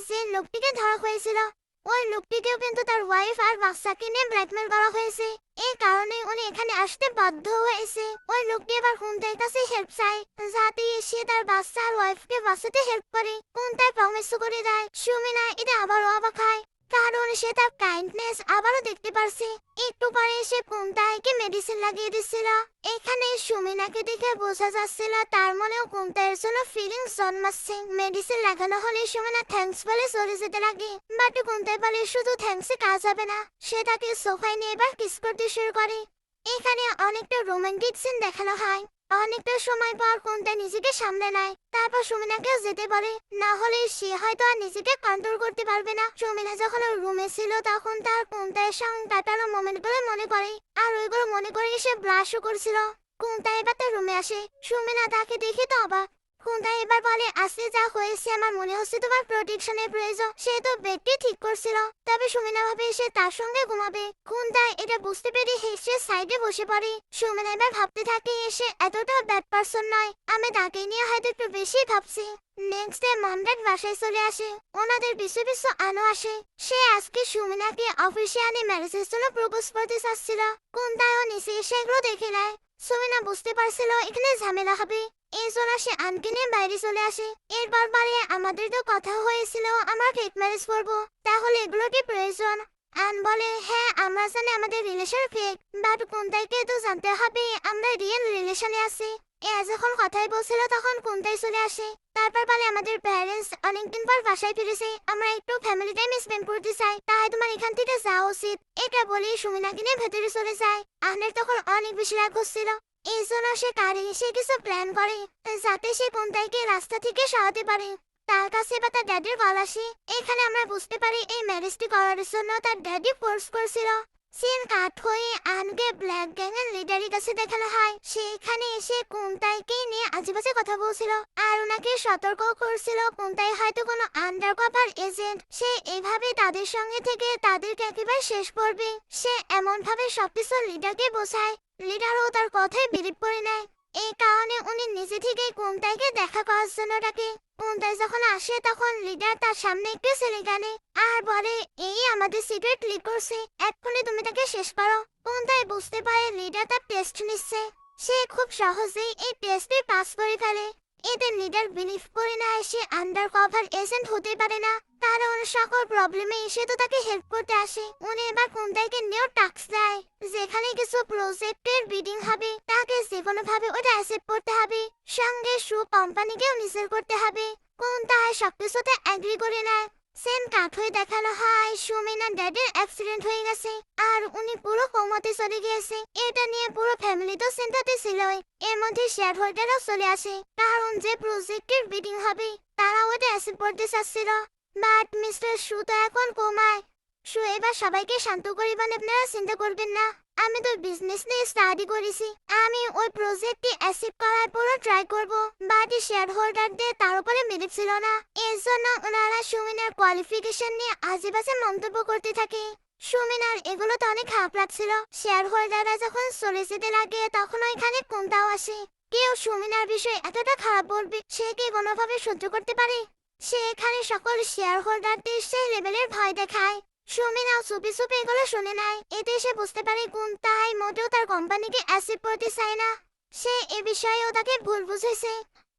যে লোকটিকে ধরা হয়েছিল ওই লোকটিকেও কিন্তু তার ওয়াইফ আর বাচ্চাকে নিয়ে ব্ল্যাকমেল করা হয়েছে। এই কারণে উনি এখানে আসতে বাধ্য হয়েছে। ওই লোকটি এবার কুন্তাইয়ের কাছে হেল্প চায়, যাতে সে তার বাচ্চা আর ওয়াইফকে বাঁচাতে হেল্প করে। কুন্তাই প্রমিস করে দেয়। সুমিনা এটা আবারও অবাক হয়, কারণ সে তার কাইন্ডনেস আবারও দেখতে পারছে। একটু পরে সে কুন্তাইকে মেডিসিন লাগিয়ে দিচ্ছিল। এখানে সুমিনাকে দেখে বোঝা যাচ্ছিল তার মনেও কুন্তাইয়ের জন্য ফিলিংস জন্মাচ্ছে। মেডিসিন লাগানো হলে সুমিনা থ্যাঙ্কস বলে চলে যেতে লাগে, বাট কুন্তাই বলে শুধু থ্যাঙ্কসে কাজ হবে না। সে তাকে সোফায় নিয়ে এবার কিস করতে শুরু করে। এখানে অনেকটা রোমান্টিক সিন দেখানো হয়। অনেকটা সময় পর কুন্তাই নিজেকে সামলে নেয়, তারপর সুমিনাকেও যেতে বলে, না হলে সে হয়তো আর নিজেকে কন্ট্রোল করতে পারবে না। সুমিনা যখন ওর রুমে ছিল তখন তার কুন্তাইয়ের সঙ্গে কাটানো মোমেন্টগুলো মনে করে, আর ওইগুলো মনে করে সে ব্লাশও করছিল। কুন্তাই এবার তার রুমে আসে। সুমিনা তাকে দেখে তো অবাক। কুন্তাই এবার বলে, আজকে যা হয়েছে আমার মনে হচ্ছে তোমার প্রোটেকশনের প্রয়োজন। সে তো বেডটি ঠিক করছিল, তবে সুমিনা ভাবে সে তার সঙ্গে ঘুমাবে। কুন্তাই এটা বুঝতে পেরে হেসে সাইডে বসে পড়ে। সুমিনা এবার ভাবতে থাকে সে এতটা ব্যাড পারসন নয়, আমি তাকে নিয়ে হয়তো একটু বেশি ভাবছি। নেক্সট ডে মামডাট বাসায় চলে আসে। ওনাদের পিছু পিছু আনো আসে। সে আজকে সুমিনাকে অফিসিয়ালি ম্যারেজের জন্য প্রপোজ করতে চাচ্ছিল। কুন্তাইও নিচে এসে এগুলো দেখে নেয়। সুমিনা বুঝতে পারছিল এখানে ঝামেলা হবে, এই জন্য সে আনকে নিয়ে বাইরে চলে আসে। এরপর বারে আমাদের তো কথা হয়েছিল আমরা ফেক ম্যারেজ করবো, তাহলে এগুলো কি প্রয়োজন? আন বলে হ্যাঁ আমরা জানি আমাদের রিলেশন ফেক, বাট কুন্তাইকে তো জানতে হবে আমরা রিয়েল রিলেশনে আছি। এ যখন কথাই বলছিল তখন কুন্তাই চলে আসে। তারপর বলে আমাদের প্যারেন্টস অনেকদিন পর বাসায় ফিরেছে, আমরা একটু ফ্যামিলি টাইম স্পেন্ড করতে চাই, তাই তোমার এখান থেকে যাওয়া উচিত। এটা বলে সুমিনাকে নিয়ে ভেতরে চলে যায়। আহনের তখন অনেক বেশি রাগ হচ্ছিল। এই জন্য সে কারে এসে কিছু প্ল্যান করে যাতে সে কুন্তাইকে রাস্তা থেকে সরাতে পারে। তার কাছে বা তার ড্যাডির কল আসে। এখানে আমরা বুঝতে পারি এই ম্যারেজটি করার জন্য তার ড্যাডি ফোর্স করছিল। সিন কাট হয়ে আনকে ব্ল্যাক গ্যাং এর লিডারের কাছে দেখানো হয়। সে এখানে এসে কুন্তাইকে নিয়ে আজেবাজে কথা বলছিল আর ওনাকে সতর্ক করছিল কুন্তাই হয়তো কোনো আন্ডারকভার এজেন্ট। সে এভাবে তাদের সঙ্গে থেকে তাদেরকে একেবারে শেষ করবে। সে এমন ভাবে সবকিছু লিডারকে বোঝায়, লিডারও তার কথায় বিলিভ করে নেয়। এই কারণে উনি নিজে থেকেই কুন্তাইকে দেখা করার জন্য ডাকে। কুন্তাই যখন আসে তখন লিডার তার সামনে একটু ছেলে গানে আর বলে এই আমাদের সিক্রেট লিক করছে, এক্ষুনি তুমি তাকে শেষ করো। কুন্তাই বুঝতে পারে লিডার তার টেস্ট নিচ্ছে। সে খুব সহজেই এই টেস্টে পাস করে ফেলে। এতে লিডার বিলিভ করে না সে আন্ডার কভার এজেন্ট হতে পারে না, কারণ সকল প্রবলেমে এসে তো তাকে হেল্প করতে আসে। উনি এবার কুন্তাইকে নিয়েও টাস্ক দেয় যেখানে কিছু প্রজেক্টের বিডিং হবে, তাকে যেকোনো ভাবে ওটা অ্যাকসেপ্ট করতে হবে, সঙ্গে সু কোম্পানিকেও নিজের করতে হবে। কুন্তাই সবকিছুতে এগ্রি করে নেয়। সেম কাট হয়ে দেখানো হয় সুমিনার ড্যাডির অ্যাক্সিডেন্ট হয়ে গেছে আর উনি পুরো কোমাতে চলে গিয়েছে। এটা নিয়ে পুরো ফ্যামিলি তো চিন্তাতে ছিলই। এর মধ্যে শেয়ার হোল্ডারও চলে আসে, কারণ যে প্রজেক্টের বিডিং হবে তারা ওটা অ্যাকসেপ্ট করতে চাচ্ছিল। বাট মিস্টার সু তো এখন কোমায়। সু এবার সবাইকে শান্ত করিবেন, আপনারা চিন্তা করবেন না, আমি তো বিজনেস নিয়ে স্টাডি করেছি, আমি ওই প্রজেক্টটি অ্যাকসেপ্ট করার পুরো ট্রাই করব। বাট শেয়ার হোল্ডারদের তার উপরে মেরিট ছিল না, এর জন্য ওনারা সুমিনার কোয়ালিফিকেশন নিয়ে আজেবাজে মন্তব্য করতে থাকে। সুমিনার এগুলো তো অনেক খারাপ লাগছিল। শেয়ার হোল্ডাররা যখন চলে যেতে লাগে তখন ওইখানে কুন্তাও আসে। কেউ সুমিনার বিষয়ে এতটা খারাপ বলবে সে কি কোনোভাবে সহ্য করতে পারে? সে এখানে সকল শেয়ার হোল্ডারদের সেই লেভেলের ভয় দেখায়। সুমিনাও চুপি চুপি এগুলো শুনে নেয়। এতে সে বুঝতে পারে কুন্তাই মোটেও তার কোম্পানিকে অ্যাকসেপ্ট করতে চায় না। সে এ বিষয়েও তাকে ভুল বুঝেছে।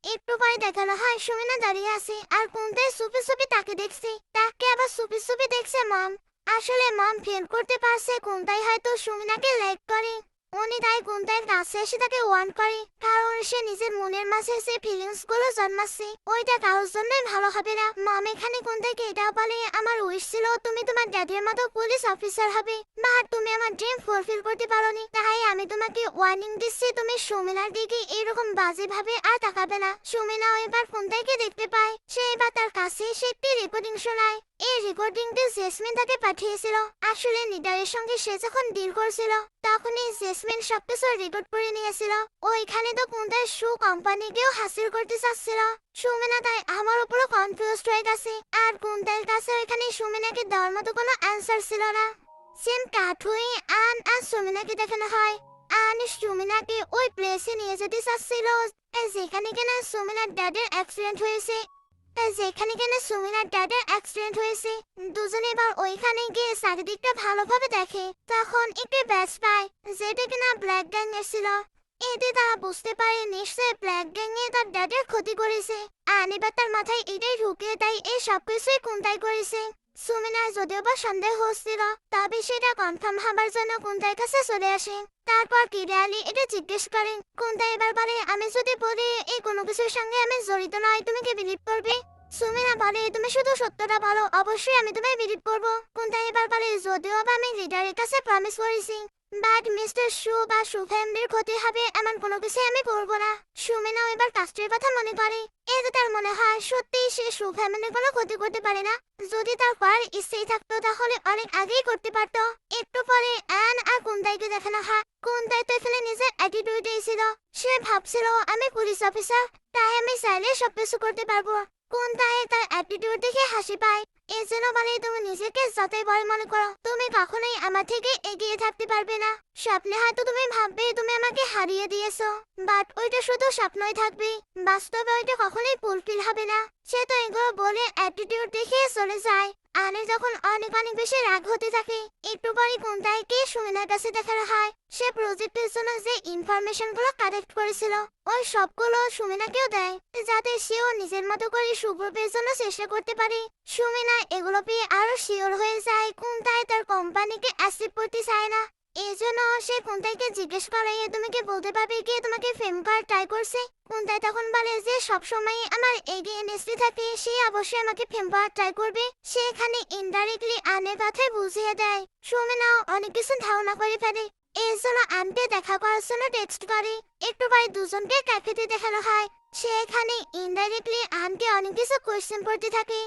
একটু পরে দেখানো হয় সুমিনা দাঁড়িয়ে আছে আর কুন্তাই চুপি চুপি তাকে দেখছে। তাকে আবার চুপি চুপি দেখছে মম। আসলে মম ফিল করতে পারছে কুন্তাই হয়তো সুমিনাকে লাইক করে। উনি তাই কুন্তাইয়ের কাছে এসে তাকে ওয়ার্ন করে, কারণ সে নিজের মনের মাঝে যে ফিলিংস গুলো জন্মাচ্ছে ওইটা কারোর জন্যই ভালো হবে না। মম এখানে কুন্তাইকে এটাও বলে আমার উইশ ছিল তুমি তোমার ড্যাডির মতো পুলিশ অফিসার হবে, বাট তুমি আমার ড্রিম ফুলফিল করতে পারোনি। তাই আমি তোমাকে ওয়ার্নিং দিচ্ছি তুমি সুমিনার দিকে এরকম বাজে ভাবে আর তাকাবে না। সুমিনাও এবার কুন্তাইকে দেখতে পায়। সে এবার তার কাছে এসে একটি রেকর্ডিং শোনায়। এই রেকর্ডিংটি জেসমিন তাকে পাঠিয়েছিল। আসলে নিডারের সঙ্গে সে যখন ডিল করছিল তখনই জেসমিন সবকিছু রেকর্ড করে নিয়েছিল। ওইখানে তো কুন্তাই সু কোম্পানিকেও হাসিল করতে চাচ্ছিল। সুমিনা তাই আমার উপরও কনফিউজড হয়ে গেছে আর কুন্তাইয়ের কাছে ওইখানে সুমিনাকে দেওয়ার মতো কোনো অ্যান্সার ছিল না। সেম কাট হয়ে আন আর সুমিনাকে দেখানো হয়। আন সুমিনাকে ওই প্লেসে নিয়ে যেতে চাচ্ছিল যেখানে কিনা সুমিনার ড্যাডের অ্যাক্সিডেন্ট হয়েছে। দুজনে এবার ওইখানে গিয়ে চারিদিকটা ভালোভাবে দেখে। তখন একটি ব্যাচ পায় যেটা কিনা ব্ল্যাক গ্যাং এসেছিল। এতে তারা বুঝতে পারে নিশ্চয় ব্ল্যাক গ্যাং এ তার ড্যাডের ক্ষতি করেছে। আর এবার তার মাথায় এটাই ঢুকে তাই এই সবকিছুই কুন্তাই করেছে। সুমিনার যদিও বা সন্দেহ হচ্ছিল, তবে সেটা কনফার্ম হবার জন্য কুন্তাইয়ের কাছে চলে আসে। তারপর কিরালি এটা জিজ্ঞেস করে। কুন্তাই এবার বলে আমি যদি বলি এই কোনো কিছুর সঙ্গে আমি জড়িত নয় তুমি কি বিলিভ করবে? সুমিনা বলে তুমি শুধু সত্যটা বলো, অবশ্যই আমি তোমায় বিলিভ করবো। কুন্তাই এবার বলে যদিও বা আমি লিডারের কাছে প্রমিস করেছি, বাট মিস্টার সু বা সু ফ্যামিলির ক্ষতি হবে এমন কোনো কিছু আমি করবো না। সুমিনাও এবার কাস্টের কথা মনে করে। এতে তার মনে হয় সত্যিই সে সু ফ্যামিলির কোনো ক্ষতি করতে পারে না। যদি তার করার ইচ্ছেই থাকতো তাহলে অনেক আগেই করতে পারতো। একটু পরে অ্যান আর কুন্তাইকে দেখানো হয়। কুন্তাই তো এখানে নিজের অ্যাটিটিউডেই ছিল। সে ভাবছিল আমি পুলিশ অফিসার, তাই আমি চাইলে সবকিছু করতে পারবো। কুন্তাই তার অ্যাটিটিউড দেখে হাসি পায়। এই জন্য বলে তুমি নিজেকে যতই বড় মনে করো তুমি কখনোই আমার থেকে এগিয়ে থাকতে পারবে না। স্বপ্নে হয়তো তুমি ভাববে তুমি আমাকে হারিয়ে দিয়েছো, বাট ওইটা শুধু স্বপ্নই থাকবে, বাস্তবে ওইটা কখনোই ফুলফিল হবে না। সে তো এগুলো বলে অ্যাটিটিউড দেখে চলে যায়। আনে যখন অনেক অনেক বেশি রাগ হতে থাকে একটু পরে কুন্তাইকে সুমিনার কাছে দেখানো হয় সে প্রজেক্টের জন্য যে ইনফরমেশন গুলো কালেক্ট করেছিল ওই সবগুলো সুমিনাকেও দেয় যাতে সেও নিজের মতো করে সুপ্রভের জন্য চেষ্টা করতে পারে। সুমিনা এগুলো পেয়ে আরো শিওর হয়ে যায় কুন্তাই তার কোম্পানিকে অ্যাসিড করতে চায় না। এই জন্য সে কুন্তাইকে জিজ্ঞেস করে তুমি কি বলতে পারবে কে তোমাকে ফেম করার ট্রাই করছে। কুন্তাই তখন বলে যে সবসময় আমার এগেইনস্টে থাকে সে অবশ্যই আমাকে ফেম করার ট্রাই করবে। সে এখানে ইনডাইরেক্টলি আনের কথায় বুঝিয়ে দেয়। সুমিনাও অনেক কিছু ধারণা করে ফেলে। এর জন্য আনকে দেখা করার জন্য টেক্সট করে। একটু পরে দুজনকে ক্যাফেতে দেখানো হয়। সে এখানে ইনডাইরেক্টলি আনকে অনেক কিছু কোয়েশ্চেন করতে থাকে।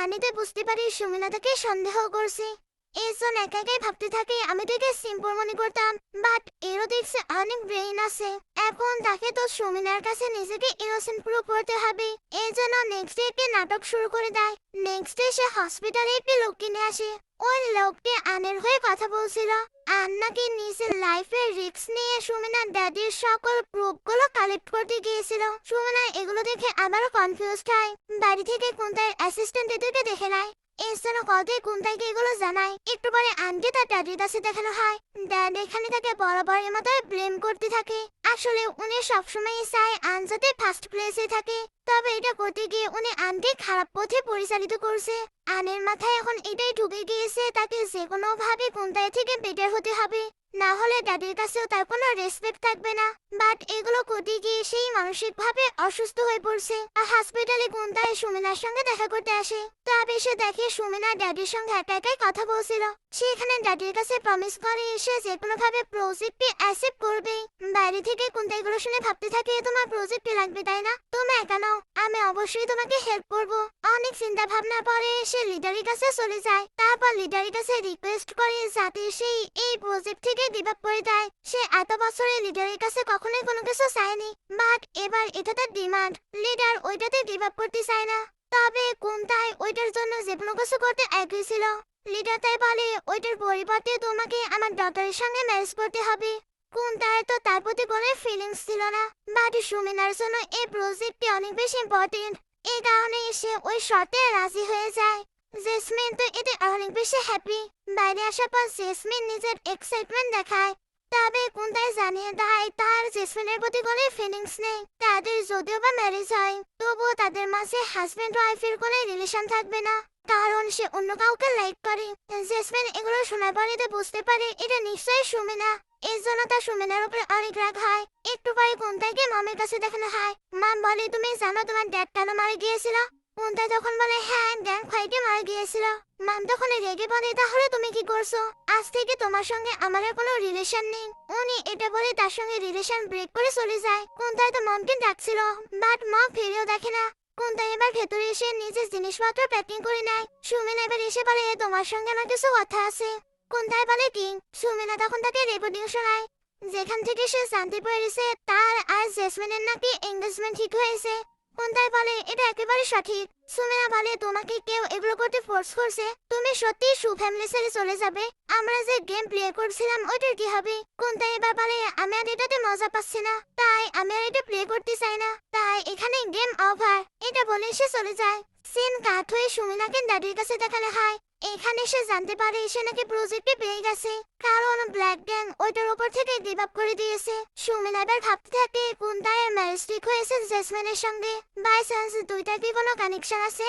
আনিতে বুঝতে পারি সুমিনা তাকে সন্দেহ করছে। এজন একা একাই ভাবতে থাকে আমি তোকে সিম্পল মনে করতাম বাট এরও দেখছে অনেক ব্রেইন আছে। এখন তাকে তো সুমিনার কাছে নিজেকে ইনোসেন্ট প্রুভ করতে হবে। এই জন্য নেক্সট ডে একটি নাটক শুরু করে দেয়। নেক্সট ডে সে হসপিটালে একটি লোককে নিয়ে আসে। ওই লোকটি আনের হয়ে কথা বলছিল। আন নাকি নিজের লাইফের রিস্ক নিয়ে সুমিনার ড্যাডির সকল প্রুফগুলো কালেক্ট করতে গিয়েছিল। সুমিনা এগুলো দেখে আবারও কনফিউজড হয়। বাড়ি থেকে কুন্তাইয়ের অ্যাসিস্ট্যান্ট এদেরকে দেখে নেয়। এর জন্য কলকে কুন্তাইকে এগুলো জানায়। একটু পরে আনকে তার ড্যাডির কাছে দেখানো হয়। ড্যাড এখানে তাকে বরাবরের মতো ব্লেম করতে থাকে। আসলে উনি সবসময় চায় আন যাতে ফার্স্ট প্লেসে থাকে। তবে এটা করতে গিয়ে উনি আনকে খারাপ পথে পরিচালিত করছে। আনের মাথায় এখন এটাই ঢুকে গিয়েছে তাকে যে কোনো ভাবে কুন্তাই থেকে বেটার হতে হবে, না হলে ড্যাডির কাছেও তার কোনো রেসপেক্ট থাকবে না। বাট এগুলো করতে গিয়ে সেই মানসিকভাবে অসুস্থ হয়ে পড়ছে। হসপিটালে কুন্তাই সুমিনার সঙ্গে দেখা করতে আসে। তবে সে দেখে সুমিনা ড্যাডির সঙ্গে একা একাই কথা বলছিল। সে এখানে ড্যাডির কাছে প্রমিস করে এসে যে কোনো ভাবে প্রজেক্টটি অ্যাকসেপ্ট করবে। বাইরে থেকে কুন্তাই এগুলো শুনে ভাবতে থাকে তোমার প্রজেক্টটি লাগবে তাই না, তুমি একা নাও, আমি অবশ্যই তোমাকে হেল্প করব। অনেক চিন্তা ভাবনা পরে সে লিডারের কাছে চলে যায়। তারপর লিডারের কাছে রিকোয়েস্ট করে যাতে সেই এই প্রজেক্ট থেকে গিভ আপ করে দেয়। সে এত বছরে লিডারের কাছে কখনোই কোনো কিছু চায়নি, বাট এবার এটা তার ডিমান্ড। লিডার ওইটাতে গিভ আপ করতে চায় না। তবে কুন্তাই ওইটার জন্য যে কোনো কিছু করতে এগ্রি ছিল। লিডার তাই বলে ওইটার পরিবর্তে তোমাকে আমার ডটারের সঙ্গে ম্যারেজ করতে হবে। কুন্তাই তো তার প্রতি কোনো ফিলিংস ছিল না, বাট সুমিনার জন্য এই প্রজেক্টটি অনেক বেশি ইম্পর্টেন্ট। এই কারণে সে ওই শর্তে রাজি হয়ে যায়। জেসমিন তো এতে অনেক বেশি হ্যাপি। বাইরে আসার পর জেসমিন নিজের এক্সাইটমেন্ট দেখায়। তবে কুন্তাই জানিয়ে দেয় তার জেসমিনের প্রতি কোনো ফিলিংস নেই। তাদের যদিও বা ম্যারেজ হয় তবুও তাদের মাঝে হাজবেন্ড ওয়াইফের কোনো রিলেশন থাকবে না, কারণ সে অন্য কাউকে লাইক করে। জেসমিন এগুলো শোনার পরে তো বুঝতে পারে এটা নিশ্চয়ই সুমিনা। এর জন্য তার সুমিনার উপরে অনেক রাগ হয়। একটু পরে কুন্তাইকে মামের কাছে দেখানো হয়। মাম বলে তুমি জানো তোমার ড্যাড কেন মারা গিয়েছিল। কুন্তাই তখন বলে হ্যাঁ গ্যাং ফাইটে মারা গিয়েছিল। মাম তখন রেগে বলে তাহলে তুমি কি করছো, আজ থেকে তোমার সঙ্গে আমার কোনো রিলেশন নেই। উনি এটা বলে তার সঙ্গে রিলেশন ব্রেক করে চলে যায়। কুন্তাই তো মমকে ডাকছিল বাট মম ফিরেও দেখে না। কুন্তাই এবার ভেতরে এসে নিজের জিনিসপত্র প্যাকিং করে নেয়। সুমিনা এবার এসে বলে তোমার সঙ্গে আমার কিছু কথা আছে। কুন্তাই বলে কি। সুমিনা তখন তাকে রেকর্ডিং শোনায় যেখান থেকে সে জানতে পেরেছে তার আর জেসমিনের নাকি এঙ্গেজমেন্ট ঠিক হয়েছে। কুন্তাই বলে এটা একেবারে সঠিক। সুমিনা বলে তোমাকে কেউ এগুলো করতে ফোর্স করছে, তুমি সত্যি ফ্যামিলি ছেড়ে চলে যাবে। আমরা যে গেম প্লে করছিলাম ওইটার কি হবে। কুন্তাই এবার বলে আমি আর এটাতে মজা পাচ্ছি না, তাই আমি আর এটা প্লে করতে চাই না, তাই এখানে গেম ওভার। এটা বলে সে চলে যায়। সিন কাট হয়ে সুমিনাকে ড্যাডির কাছে দেখানো হয়। এখানে সে জানতে পারে সে নাকি প্রজেক্টে পেয়ে গেছে, কারণ ব্ল্যাক গ্যাং ওইটার উপর থেকে গিভ আপ করে দিয়েছে। সুমিনা এবার ভাবতে থাকে কুন্তাইয়ের ম্যারেজ ঠিক হয়েছে জেসমিনের সঙ্গে। বাই চান্স দুইটার কি কোনো কানেকশন আছে,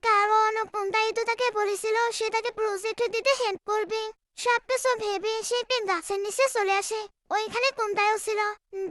কারণ কুন্তাই তো তাকে বলেছিল সে তাকে প্রজেক্ট দিতে হেল্প করবে। সবকিছু ভেবে সে একটি গাছের নিচে চলে আসে। ওইখানে কুন্তাইও ছিল।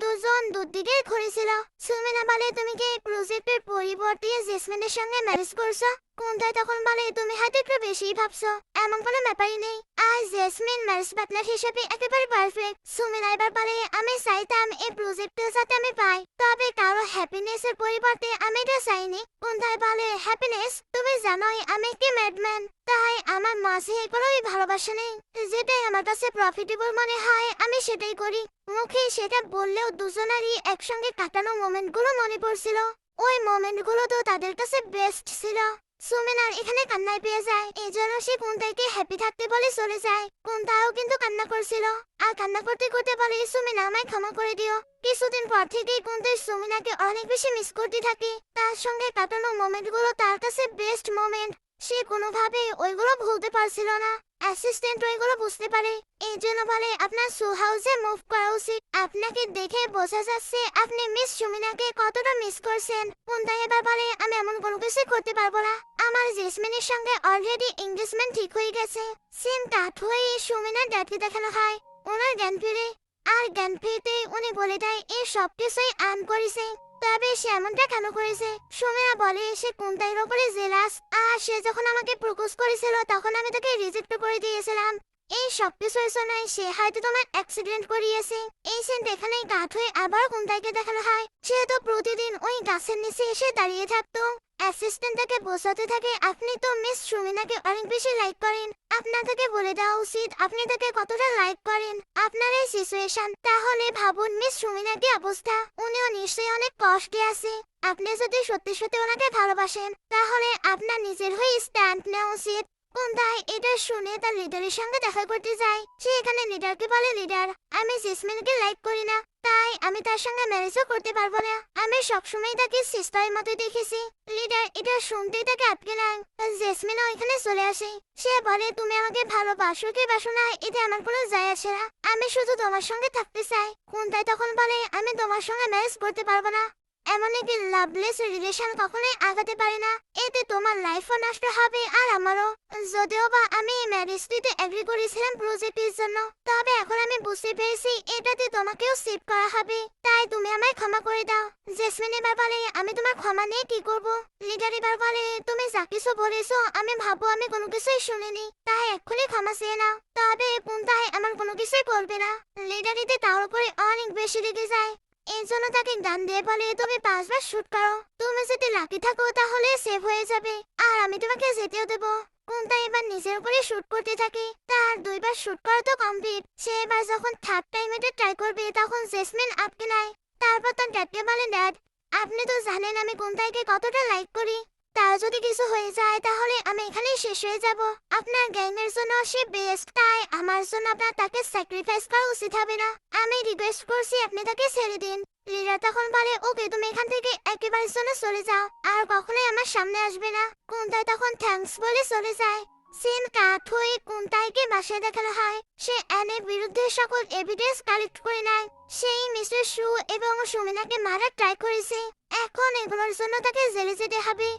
দুজন দুদিকে ঘুরেছিল। সুমিনা বলে তুমি কি এই প্রজেক্টের পরিবর্তে জেসমিনের সঙ্গে ম্যারেজ করছো। কুন্তাই তখন বলে তুমি হয়তো একটু বেশি ভাবছো, এমন কোনো ব্যাপারই নেই। আর জেসমিন ম্যারেজ পার্টনার হিসেবে একেবারে পারফেক্ট। সুমিনা এবার বলে আমি চাইতাম এই প্রজেক্টটা যাতে আমি পাই, তবে কারো হ্যাপিনেস এর পরিবর্তে আমি এটা চাইনি। কুন্তাই বলে হ্যাপিনেস, তুমি জানোই আমি একটি ম্যাডম্যান, তাই আমার মাঝে কোনোই ভালোবাসা নেই। যেটাই আমার কাছে প্রফিটেবল মনে হয় আমি সেটাই করি। মুখে সেটা বললেও দুজনেরই একসঙ্গে কাটানো মোমেন্টগুলো মনে পড়ছিল। ওই মোমেন্টগুলো তো তাদের কাছে বেস্ট ছিল। সুমিনার এখানে কান্নায় পেয়ে যায়। এই জন্য সে কুন্তাইকে হ্যাপি থাকতে বলে চলে যায়। কুন্তাইও কিন্তু কান্না করছিল আর কান্না করতে করতে বলে সুমিনা আমায় ক্ষমা করে দিও। কিছুদিন পর থেকেই কুন্তাই সুমিনাকে অনেক বেশি মিস করতে থাকে। তার সঙ্গে কাটানো মোমেন্টগুলো তার কাছে বেস্ট মোমেন্ট। সে কোনোভাবে ওইগুলো ভুলতে পারছিল না। অ্যাসিস্ট্যান্ট ওইগুলো বুঝতে পারে, এই জন্য বলে আপনার সু হাউসে মুভ করা উচিত। আপনাকে দেখে বোঝা যাচ্ছে আপনি মিস সুমিনাকে কতটা মিস করছেন। কুন্তা এবার বলে আমি এমন কোনো কিছু করতে পারবো না, আমার জেসমিনের সঙ্গে অলরেডি এঙ্গেজমেন্ট ঠিক হয়ে গেছে। সিন কাট হয়ে সুমিনার ড্যাডকে দেখানো হয়। ওনার জ্ঞান ফিরে, আর জ্ঞান ফিরতে উনি বলে দেয় এই সব কিছুই আন করেছে। তবে সে এমনটা কেন করেছে? সুমিনা বলে সে কুন্তাইয়ের ওপরে জেলাস, আর সে যখন আমাকে প্রপোজ করেছিল তখন আমি তাকে রিজেক্ট করে দিয়েছিলাম। এই সব কিছুর জন্যই সে হয়তো তোমার অ্যাক্সিডেন্ট করিয়েছে। এই সিন এখানেই কাট হয়ে আবার কুন্তাইকে দেখানো হয়। সে তো প্রতিদিন ওই গাছের নিচে এসে দাঁড়িয়ে থাকতো। অ্যাসিস্ট্যান্ট তাকে বোঝাতে থাকে আপনি তো মিস সুমিনাকে অনেক বেশি লাইক করেন, আপনার তাকে বলে দেওয়া উচিত আপনি তাকে কতটা লাইক করেন। আপনার এই সিচুয়েশন, তাহলে ভাবুন মিস সুমিনার কি অবস্থা। উনিও নিশ্চয়ই অনেক কষ্টে আছে। আপনি যদি সত্যি সত্যি ওনাকে ভালোবাসেন তাহলে আপনার নিজের হয়ে স্ট্যান্ড নেওয়া উচিত। কুন্তাই এটা শুনে তার লিডারের সঙ্গে দেখা করতে যায়। সে এখানে লিডারকে বলে লিডার, আমি জেসমিনকে লাইক করি না, তাই আমি তার সঙ্গে ম্যারেজও করতে পারবো না। আমি সবসময় তাকে সিস্টারের মতো দেখেছি। লিডার এটা শুনতেই তাকে আটকে নেয়। জেসমিনও এখানে চলে আসে। সে বলে তুমি আমাকে ভালোবাসো কি বাসো না এতে আমার কোনো যায় আসে না, আমি শুধু তোমার সঙ্গে থাকতে চাই। কুন্তাই তখন বলে আমি তোমার সঙ্গে ম্যারেজ করতে পারবো না, এমন একটি লাভলেস রিলেশন কখনোই আগাতে পারে না, এতে তোমার লাইফও নষ্ট হবে আর আমারও। যদিও বা আমি এই ম্যারেজটিতে এগ্রি করেছিলাম প্রজেক্টের জন্য, তবে এখন আমি বুঝতে পেরেছি এটাতে তোমাকেও সেভ করা হবে, তাই তুমি আমায় ক্ষমা করে দাও। জেসমিন এবার বলে আমি তোমার ক্ষমা নিয়ে কি করব? লিডার এবার বলে তুমি যা কিছু বলেছো আমি ভাববো আমি কোনো কিছুই শুনিনি, তাই এক্ষুনি ক্ষমা চেয়ে নাও। তবে পুনতাই আমার কোনো কিছুই করবে না। লিডার এতে তার উপরে অনেক বেশি রেগে যায়। এই জন্য তাকে গান দিয়ে বলে তুমি 5 বার শুট করো, তুমি যদি লাকি থাকো তাহলে সেভ হয়ে যাবে, আর আমি তোমাকে যেতেও দেবো। কুন্তা এবার নিজের উপরে শুট করতে থাকে। তার 2 বার শুট করা তো কমপ্লিট। সে এবার যখন থার্ড টাইম এটা ট্রাই করবে তখন জেসমিন আটকে নেয়। তারপর তার ড্যাডকে বলে ড্যাড, আপনি তো জানেন আমি কুন্তাইকে কতটা লাইক করি, তার যদি কিছু হয়ে যায় তাহলে আমি এখানেই শেষ হয়ে যাব। আপনার গ্যাংয়ের জন্য সে বেস্ট, তাই আমার জন্য আপনার তাকে স্যাক্রিফাইস করা উচিত হবে না। আমি রিকোয়েস্ট করছি আপনি তাকে ছেড়ে দিন। লীরা তখন বলে ওকে তুমি এখান থেকে একেবারের জন্য চলে যাও, আর কখনোই আমার সামনে আসবে না। কুন্তাই তখন থ্যাঙ্কস বলে চলে যায়। সিন কাট হয়ে কুন্তাইকে বাসায় দেখানো হয়। সে অ্যানের বিরুদ্ধে সকল এভিডেন্স কালেক্ট করে নেয়। সেই মিস্টার শু এবং সুমিনাকে মারার ট্রাই করেছে, এখন এগুলোর জন্য তাকে জেলে যেতে হবে।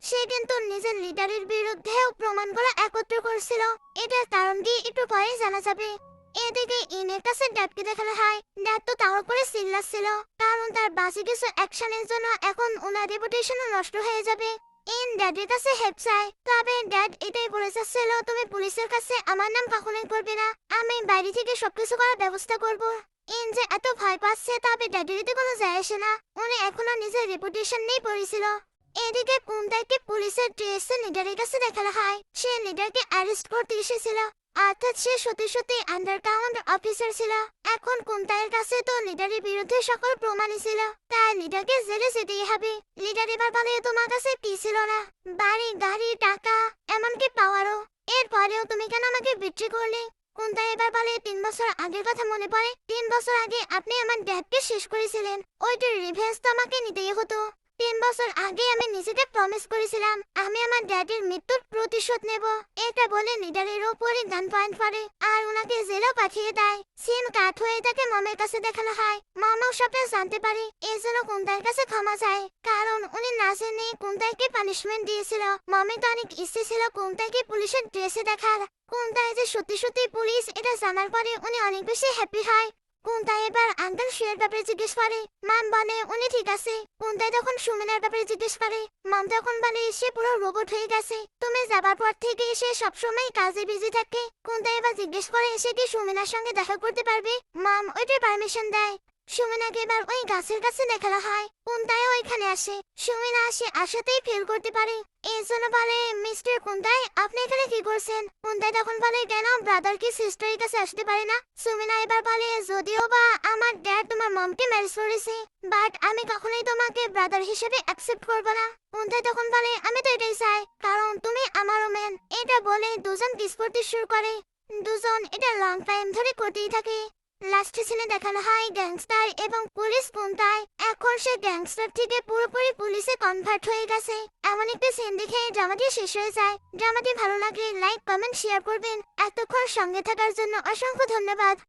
সে কিন্তু নিজের লিডারের বিরুদ্ধেও প্রমাণগুলো একত্র করছিল, এটার কারণ কি একটু পরে জানা যাবে। এদিকে ইনের কাছে ড্যাডকে দেখানো হয়। ড্যাড তো তার উপরে চিল্লাচ্ছিল, কারণ তার বাজে কিছু অ্যাকশনের জন্য এখন ওনার রেপুটেশনও নষ্ট হয়ে যাবে। ইন ড্যাডের কাছে হেল্প চায়, তবে ড্যাড এটাই বলে যাচ্ছিল তুমি পুলিশের কাছে আমার নাম কখনোই করবে না, আমি বাইরে থেকে সবকিছু করার ব্যবস্থা করব। ইন যে এত ভয় পাচ্ছে তবে ড্যাডের এতে কোনো যায় আসে না, উনি এখনো নিজের রেপুটেশন নিয়ে পড়েছিল। এদিকে কুন্তাইকে পুলিশের ড্রেসে লিডারের কাছে দেখানো হয়। সে লিডারকে অ্যারেস্ট করতে এসেছিল, অর্থাৎ সে সত্যি সত্যি আন্ডারগ্রাউন্ড অফিসার ছিল। এখন কুন্তাইয়ের কাছে তো লিডারের বিরুদ্ধে সকল প্রমাণই ছিল, তাই লিডারকে জেলে যেতেই হবে। লিডার এবার বলে তোমার কাছে কি ছিল না, বাড়ি গাড়ি টাকা এমনকি পাওয়ারও, এরপরেও তুমি কেন আমাকে বিক্রি করলে? কুন্তাই এবার বলে 3 বছর আগের কথা মনে পড়ে। 3 বছর আগে আপনি আমার ড্যাডকে শেষ করেছিলেন, ওইটার রিভেঞ্জ তো আমাকে নিতেই হতো। 3 বছর আগে আমি নিজেকে প্রমিস করেছিলাম আমি আমার ড্যাডির মৃত্যুর প্রতিশোধ নেব। এটা বলে লিডারের ওপরে গান পয়েন্ট করে আর ওনাকে জেলেও পাঠিয়ে দেয়। সিন কাট হয়ে তাকে মমের কাছে দেখানো হয়। মমও সবটা জানতে পারে, এই জন্য কুন্তাইয়ের কাছে ক্ষমা চায়, কারণ উনি না জেনে কুন্তাইকে পানিশমেন্ট দিয়েছিল। মমে তো অনেক ইচ্ছে ছিল কুন্তাইকে পুলিশের ড্রেসে দেখার। কুন্তাই যে সত্যি সত্যি পুলিশ এটা জানার পরে উনি অনেক বেশি হ্যাপি হয়। কুন্তাই এবার আঙ্কেল শুয়ের ব্যাপারে জিজ্ঞেস করে, মাম বলে উনি ঠিক আছে। কুন্তাই তখন সুমিনার ব্যাপারে জিজ্ঞেস করে, মাম তখন বলে সে পুরো রোবট হয়ে গেছে, তুমি যাবার পর থেকে সে সবসময় কাজে বিজি থাকে। কুন্তাই এবার জিজ্ঞেস করে সে কি সুমিনার সঙ্গে দেখা করতে পারবে? মাম ওইটার পারমিশন দেয়। সুমিনাকে এবার ওই গাছের কাছে দেখানো হয়। কুন্তাইও ওইখানে আসে। সুমিনা আসাতেই ফিল করতে পারে, এই জন্য বলে মিস্টার কুন্তাই আপনি এখানে কি করছেন? কুন্তাই তখন বলে কেন ব্রাদার কি সিস্টারের কাছে আসতে পারে না? সুমিনা এবার বলে যদিও বা আমার ড্যাড তোমার মমকে ম্যারেজ করেছে, বাট আমি কখনোই তোমাকে ব্রাদার হিসেবে অ্যাকসেপ্ট করব না। কুন্তাই তখন বলে আমি তো এটাই চাই, কারণ তুমি আমারও ম্যান। এটা বলে দুজন কিস করতে শুরু করে। দুজন এটা লং টাইম ধরে করতেই থাকে। লাস্ট সিনে দেখানো হয় গ্যাংস্টার এবং পুলিশ গুন্ডায়। এখন সে গ্যাংস্টার থেকে পুরোপুরি পুলিশে কনভার্ট হয়ে গেছে। এমন একটা সিন দেখে ড্রামাটি শেষ হয়ে যায়। ড্রামাটি ভালো লাগলে লাইক কমেন্ট শেয়ার করবেন। এতক্ষণ সঙ্গে থাকার জন্য অসংখ্য ধন্যবাদ।